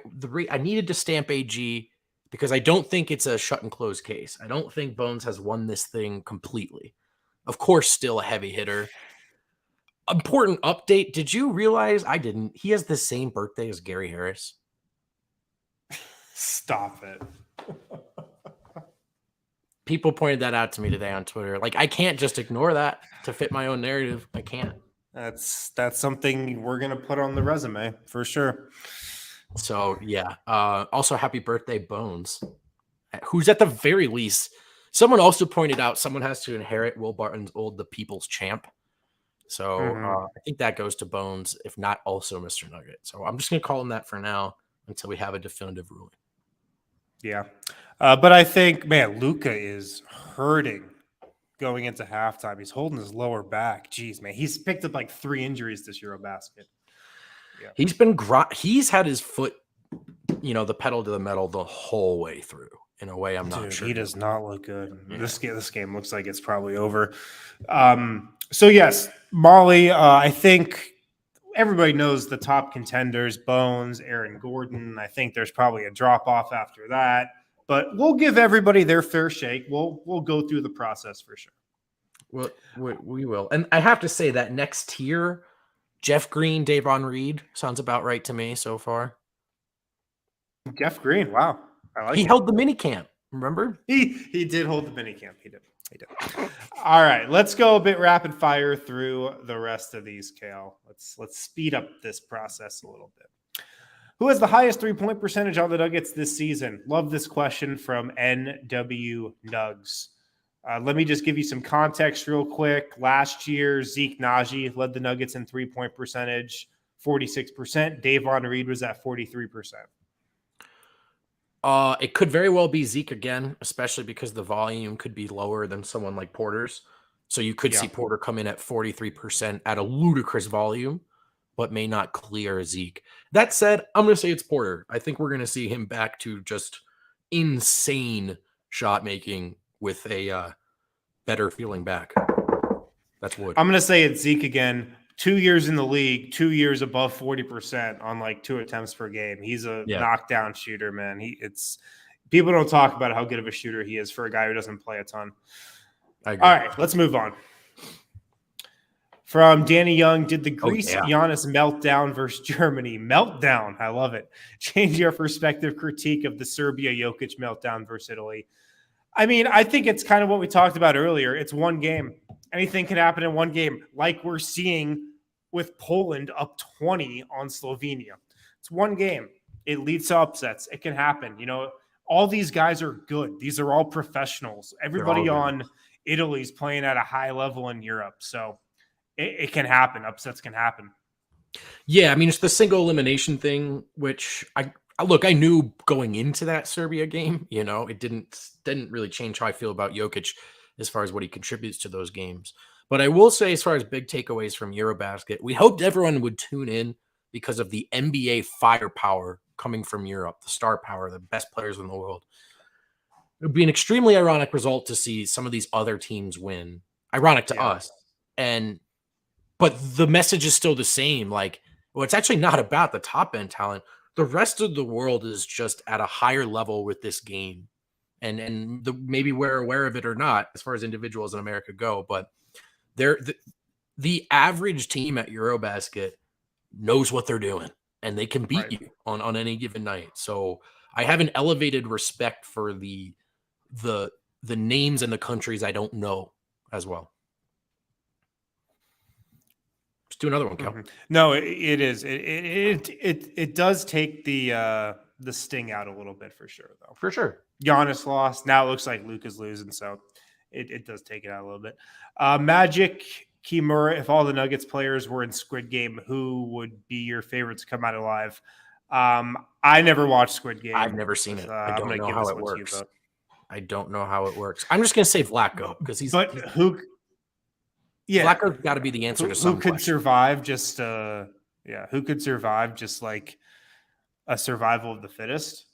needed to stamp AG because I don't think it's a shut and close case. I don't think Bones has won this thing completely. Of course, still a heavy hitter. Important update. Did you realize I didn't? He has the same birthday as Gary Harris. Stop it. People pointed that out to me today on Twitter. Like, I can't just ignore that to fit my own narrative. I can't. That's something we're going to put on the resume for sure. So, yeah. Also, happy birthday, Bones, who's at the very least. Someone also pointed out someone has to inherit Will Barton's old The People's Champ. So, I think that goes to Bones, if not also Mr. Nugget. So, I'm just going to call him that for now until we have a definitive ruling. Yeah. But I think, man, Luka is hurting going into halftime. He's holding his lower back. Jeez, man. He's picked up like 3 injuries this EuroBasket. Yeah. He's had his foot, the pedal to the metal the whole way through in a way I'm not sure. He does not look good. Yeah. This game looks like it's probably over. So, yes, Molly, I think everybody knows the top contenders, Bones, Aaron Gordon. I think there's probably a drop-off after that. But we'll give everybody their fair shake. We'll go through the process for sure. Well, we will. And I have to say that next tier, Jeff Green, Davon Reed, sounds about right to me so far. Jeff Green, wow. He held the mini camp, remember? He did hold the mini camp. He did. All right, let's go a bit rapid fire through the rest of these, Kale. Let's speed up this process a little bit. Who has the highest 3-point percentage on the Nuggets this season? Love this question from NW Nugs. Let me just give you some context real quick. Last year, Zeke Naji led the Nuggets in 3-point percentage, 46%. Davon Reed was at 43%. It could very well be Zeke again, especially because the volume could be lower than someone like Porter's. So you could see Porter come in at 43% at a ludicrous volume, but may not clear Zeke. That said, I'm going to say it's Porter. I think we're going to see him back to just insane shot making with a better feeling back. That's Wood. I'm going to say it's Zeke again. 2 years in the league, 2 years above 40% on like 2 attempts per game. He's a knockdown shooter, man. People don't talk about how good of a shooter he is for a guy who doesn't play a ton. I agree. All right, let's move on. From Danny Young, did the Greece Giannis meltdown versus Germany? Meltdown, I love it. Change your perspective critique of the Serbia Jokic meltdown versus Italy. I mean, I think it's kind of what we talked about earlier. It's one game. Anything can happen in one game, like we're seeing with Poland up 20 on Slovenia. It's one game. It leads to upsets. It can happen. All these guys are good. These are all professionals. Everybody on Italy's playing at a high level in Europe. So it can happen. Upsets can happen. Yeah, I mean, it's the single elimination thing, which I knew going into that Serbia game, it didn't really change how I feel about Jokic as far as what he contributes to those games. But I will say, as far as big takeaways from EuroBasket, we hoped everyone would tune in because of the NBA firepower coming from Europe, the star power, the best players in the world. It would be an extremely ironic result to see some of these other teams win. Ironic to us. But the message is still the same. It's actually not about the top end talent. The rest of the world is just at a higher level with this game. And maybe we're aware of it or not, as far as individuals in America go, but the average team at EuroBasket knows what they're doing, and they can beat you on any given night. So I have an elevated respect for the names and the countries I don't know as well. Let's do another one, Cal. No, it is. It does take the sting out a little bit for sure, though. For sure. Giannis lost. Now it looks like Luka's losing, so it does take it out a little bit. Magic Kimura, if all the Nuggets players were in Squid Game, who would be your favorite to come out alive? I never watched Squid Game. I've never seen it. I don't know how it works. I don't know how it works. I'm just going to say Vlatko because he's. Who? Yeah, Vlatko's got to be the answer to some. Who could survive? Just who could survive? Just like a survival of the fittest.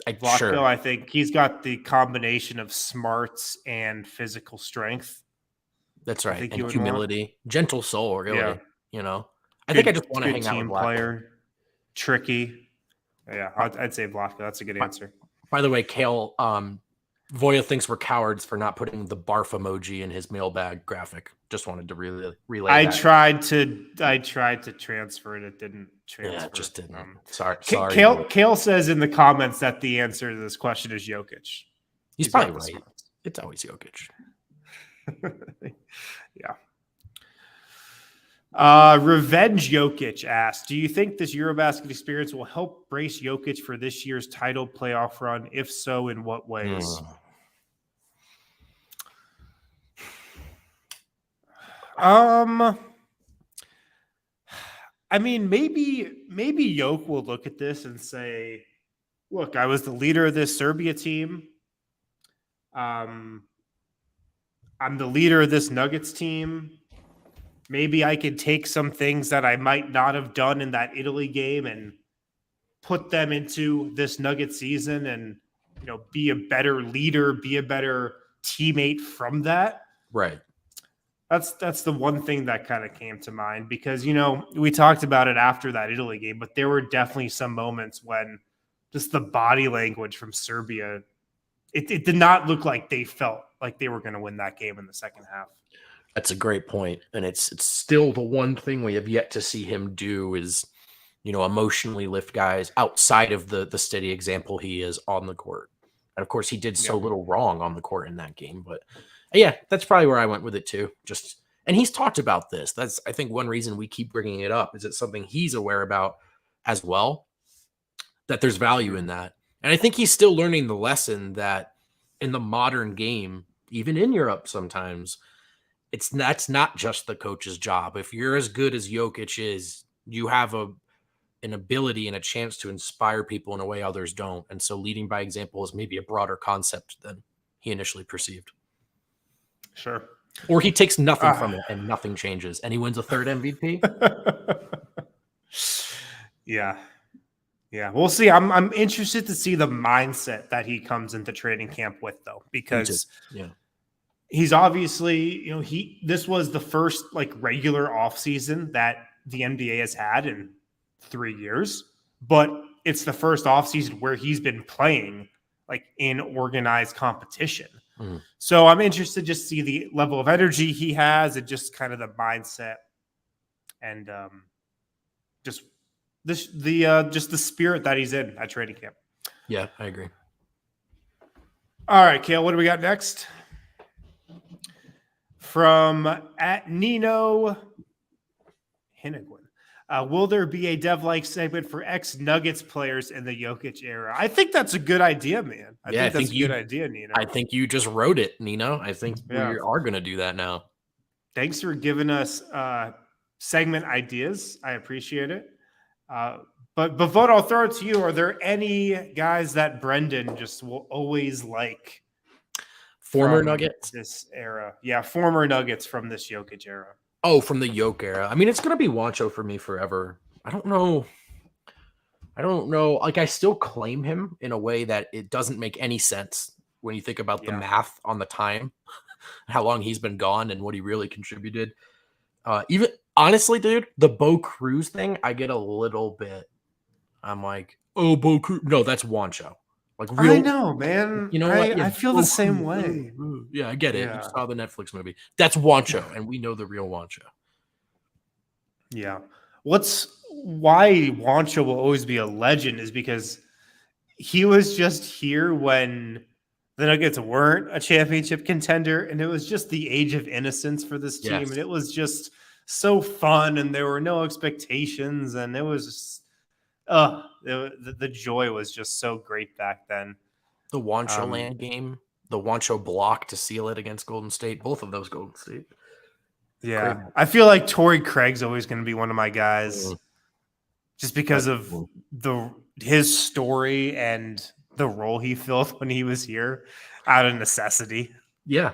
Vlatko, sure. I think he's got the combination of smarts and physical strength. That's right, and humility, gentle soul. Really, I think I just want to hang out with Vlatko. Player, tricky. Yeah, I'd say Vlatko. That's a good answer. By the way, Kale, Voya thinks we're cowards for not putting the barf emoji in his mailbag graphic. Just wanted to relay that. I tried to transfer it. It didn't transfer. Yeah, it just didn't. Sorry. Kale says in the comments that the answer to this question is Jokic. He's probably right. It's always Jokic. Yeah. Revenge Jokic asked, do you think this EuroBasket experience will help brace Jokic for this year's title playoff run? If so, in what ways? I mean, maybe Jokic will look at this and say, look, I was the leader of this Serbia team. I'm the leader of this Nuggets team. Maybe I could take some things that I might not have done in that Italy game and put them into this Nugget season and, be a better leader, be a better teammate from that. Right. That's the one thing that kind of came to mind because, we talked about it after that Italy game, but there were definitely some moments when just the body language from Serbia, it did not look like they felt like they were going to win that game in the second half. That's a great point. And it's still the one thing we have yet to see him do is, emotionally lift guys outside of the steady example he is on the court. And of course he did so little wrong on the court in that game, but yeah, that's probably where I went with it too. And he's talked about this. That's, I think, one reason we keep bringing it up is it's something he's aware about as well, that there's value in that. And I think he's still learning the lesson that in the modern game, even in Europe sometimes, that's not just the coach's job. If you're as good as Jokic is, you have an ability and a chance to inspire people in a way others don't. And so leading by example is maybe a broader concept than he initially perceived. Sure. Or he takes nothing from it and nothing changes and he wins a third MVP. Yeah. We'll see. I'm interested to see the mindset that he comes into training camp with though, because he's obviously, this was the first regular offseason that the NBA has had in 3 years, but it's the first offseason where he's been playing in organized competition. So I'm interested to just see the level of energy he has and just kind of the mindset and just the spirit that he's in at training camp. Yeah, I agree. All right, Kale, what do we got next? From @Nino Hinnegwin. Will there be a dev-like segment for ex-Nuggets players in the Jokic era? I think that's a good idea, man. I think that's a good idea, Nino. I think you just wrote it, Nino. I think we are going to do that now. Thanks for giving us segment ideas. I appreciate it. But Vogt, I'll throw it to you. Are there any guys that Brendan just will always like? Former Nuggets? This era. Yeah, former Nuggets from this Jokic era. Oh, from the Jokic era. I mean, it's going to be Wancho for me forever. I don't know. I still claim him in a way that it doesn't make any sense when you think about the math on the time, how long he's been gone and what he really contributed. Even honestly, dude, the Bo Cruz thing, I get a little bit. I'm like, oh, Bo Cruz. No, that's Wancho. I know, man. You know what? I feel the same way. Yeah, I get it. You saw the Netflix movie. That's Wancho, and we know the real Wancho. Yeah. Why Wancho will always be a legend is because he was just here when the Nuggets weren't a championship contender, and it was just the age of innocence for this team, and it was just so fun, and there were no expectations, and it was just the joy was just so great back then. The Wancho land game, the Wancho block to seal it against Golden State, both of those Golden State. Yeah. I feel like Torrey Craig's always going to be one of my guys just because of his story and the role he filled when he was here out of necessity. Yeah.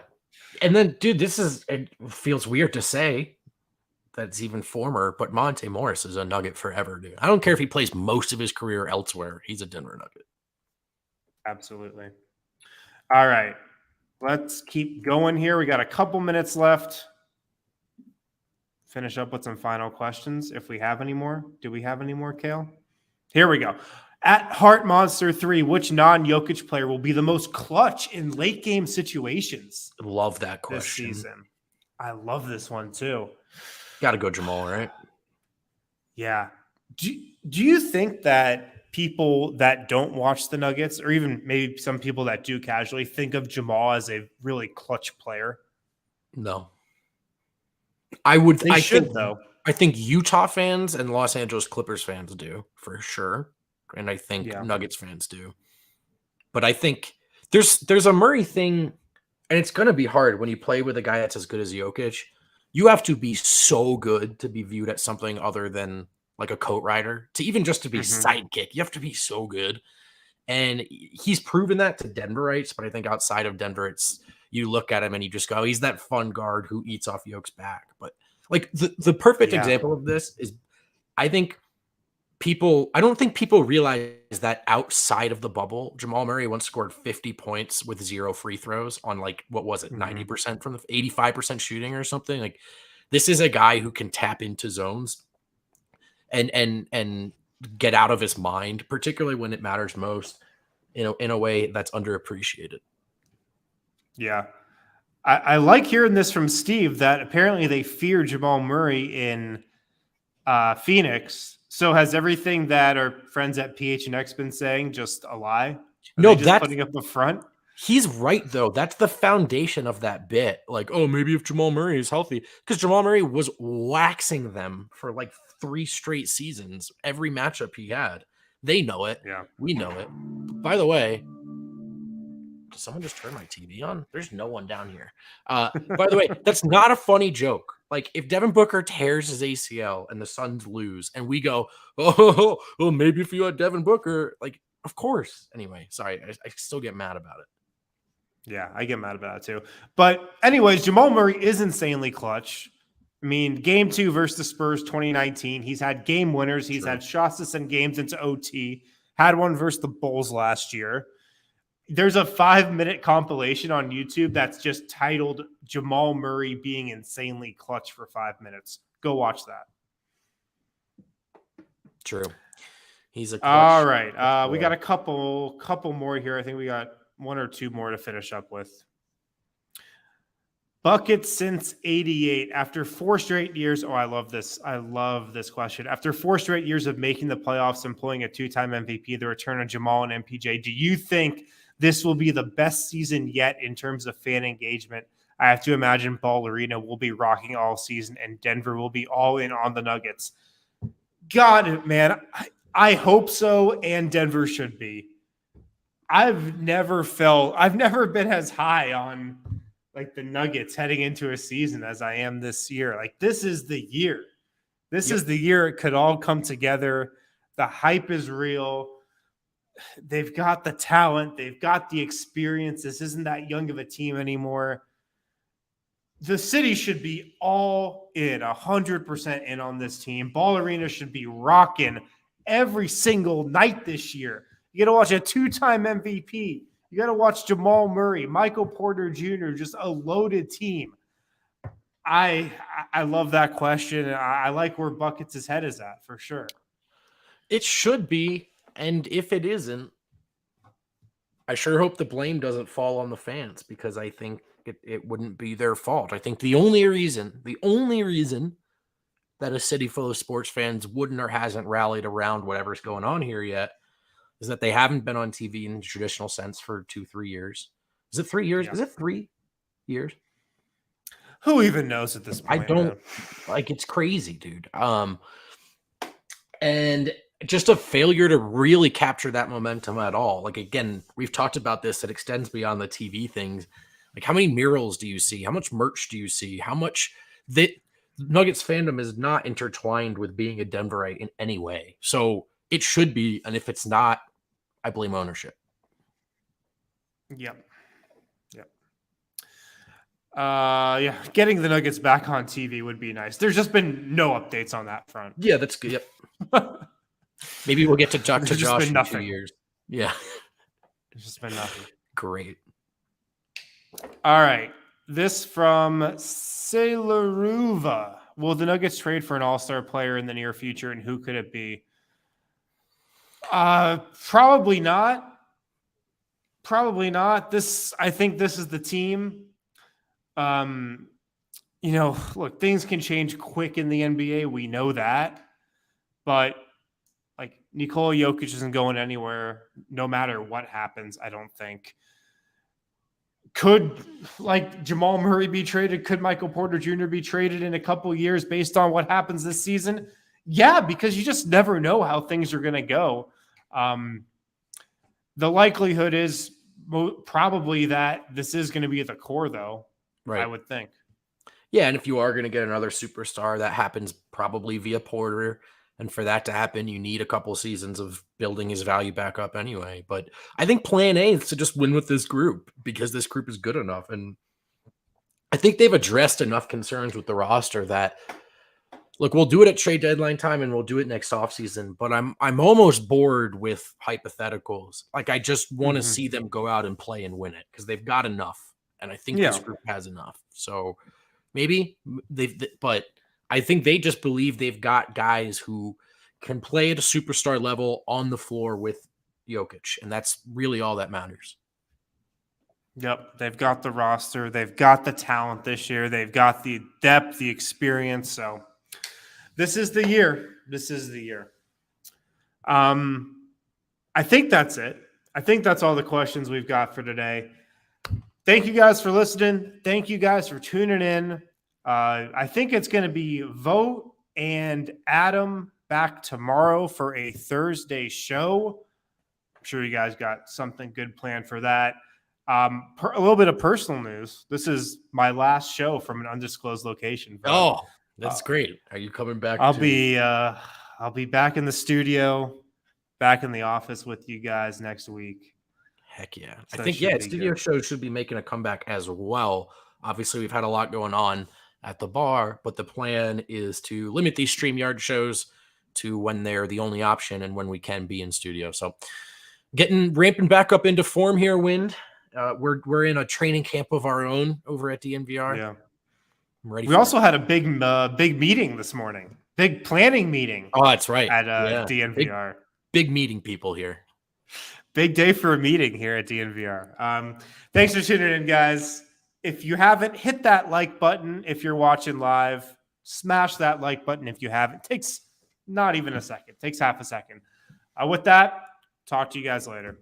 And then, dude, it feels weird to say that's even former, but Monte Morris is a Nugget forever, dude. I don't care if he plays most of his career elsewhere. He's a Denver Nugget. Absolutely. All right. Let's keep going here. We got a couple minutes left. Finish up with some final questions if we have any more. Do we have any more, Kale? Here we go. At Heart Monster 3, which non-Jokic player will be the most clutch in late game situations? Love that question. This season. I love this one too. Got to go Jamal, right? Yeah. Do you think that people that don't watch the Nuggets, or even maybe some people that do casually, think of Jamal as a really clutch player? No. I think Utah fans and Los Angeles Clippers fans do, for sure. And I think Nuggets fans do. But I think there's a Murray thing, and it's going to be hard when you play with a guy that's as good as Jokic. You have to be so good to be viewed as something other than like a coat rider, to even just to be sidekick. You have to be so good. And he's proven that to Denverites, but I think outside of Denver, you look at him and you just go, he's that fun guard who eats off Yoke's back. But like the perfect example of this is, I don't think people realize that outside of the bubble, Jamal Murray once scored 50 points with 0 free throws on 90% from the 85% shooting or something. Like, this is a guy who can tap into zones and get out of his mind, particularly when it matters most, in a way that's underappreciated. Yeah. I like hearing this from Steve that apparently they fear Jamal Murray in Phoenix. So has everything that our friends at PHNX been saying just a lie? That's putting up a front. He's right, though. That's the foundation of that bit. Like, oh, maybe if Jamal Murray is healthy, because Jamal Murray was waxing them for 3 straight seasons. Every matchup he had, they know it. Yeah, we know it. By the way, did someone just turn my TV on? There's no one down here. By the way, that's not a funny joke. Like, if Devin Booker tears his ACL and the Suns lose, and we go, oh, maybe if you had Devin Booker, of course. Anyway, sorry, I still get mad about it. Yeah, I get mad about it too. But anyways, Jamal Murray is insanely clutch. I mean, game 2 versus the Spurs 2019, he's had game winners. He's had shots to send games into OT. Had one versus the Bulls last year. There's a 5-minute compilation on YouTube that's just titled Jamal Murray being insanely clutch for 5 minutes. Go watch that. True. He's a clutch. All right. We got a couple more here. I think we got 1 or 2 more to finish up with. Buckets since 88. After 4 straight years. Oh, I love this. I love this question. After 4 straight years of making the playoffs and pulling a 2-time MVP, the return of Jamal and MPJ, do you think this will be the best season yet in terms of fan engagement? I have to imagine Ball Arena will be rocking all season and Denver will be all in on the Nuggets. God, man, I hope so, and Denver should be. I've never been as high on the Nuggets heading into a season as I am this year. This is the year. This is the year it could all come together. The hype is real. They've got the talent. They've got the experience. This isn't that young of a team anymore. The city should be all in, 100% in on this team. Ball Arena should be rocking every single night this year. You got to watch a 2-time MVP. You got to watch Jamal Murray, Michael Porter Jr., just a loaded team. I love that question. I like where Buckets' head is at, for sure. It should be. And if it isn't, I sure hope the blame doesn't fall on the fans, because I think it wouldn't be their fault. I think the only reason that a city full of sports fans wouldn't or hasn't rallied around whatever's going on here yet is that they haven't been on TV in the traditional sense for 2-3 years. Is it 3 years? Yeah. Is it 3 years? Who even knows at this point? I don't it's crazy, dude. And just a failure to really capture that momentum at all. Again, we've talked about this. It extends beyond the TV things. How many murals do you see? How much merch do you see? How much Nuggets fandom is not intertwined with being a Denverite in any way. So it should be. And if it's not, I blame ownership. Yep. Getting the Nuggets back on TV would be nice. There's just been no updates on that front. Yeah, that's good. Yep. Maybe we'll get to talk to Josh in 2 years. Yeah. There's just been nothing. Great. All right. This from Sailaruva. Will the Nuggets trade for an all-star player in the near future, and who could it be? Probably not. I think this is the team. Look, things can change quick in the NBA. We know that. But like Nikola Jokic isn't going anywhere no matter what happens, I don't think. Could like Jamal Murray be traded? Could Michael Porter Jr. be traded in a couple years based on what happens this season? Yeah, because you just never know how things are going to go. The likelihood is probably that this is going to be at the core, though. Right. I would think. Yeah, and if you are going to get another superstar, that happens probably via Porter. And for that to happen, you need a couple seasons of building his value back up anyway. But I think plan A is to just win with this group because this group is good enough. And I think they've addressed enough concerns with the roster that, look, we'll do it at trade deadline time and we'll do it next offseason. But I'm almost bored with hypotheticals. Like, I just want to see them go out and play and win it because they've got enough. And I think this group has enough. So maybe but I think they just believe they've got guys who can play at a superstar level on the floor with Jokic. And that's really all that matters. Yep. They've got the roster. They've got the talent this year. They've got the depth, the experience. So this is the year. I think that's it. I think that's all the questions we've got for today. Thank you guys for listening. Thank you guys for tuning in. I think it's going to be Vogt and Adam back tomorrow for a Thursday show. I'm sure you guys got something good planned for that. A little bit of personal news. This is my last show from an undisclosed location. Oh, that's great. Are you coming back? I'll be back in the studio, back in the office with you guys next week. Heck yeah. So I think, studio shows should be making a comeback as well. Obviously, we've had a lot going on at the bar, but the plan is to limit these StreamYard shows to when they're the only option and when we can be in studio. So ramping back up into form here, Wind. We're in a training camp of our own over at DNVR. Yeah. I'm ready. We also had a big meeting this morning. Big planning meeting. Oh, that's right. At DNVR. Big meeting people here. Big day for a meeting here at DNVR. Thanks for tuning in, guys. If you haven't, hit that like button. If you're watching live, smash that like button. If you haven't, it takes not even a second. It takes half a second. With that, talk to you guys later.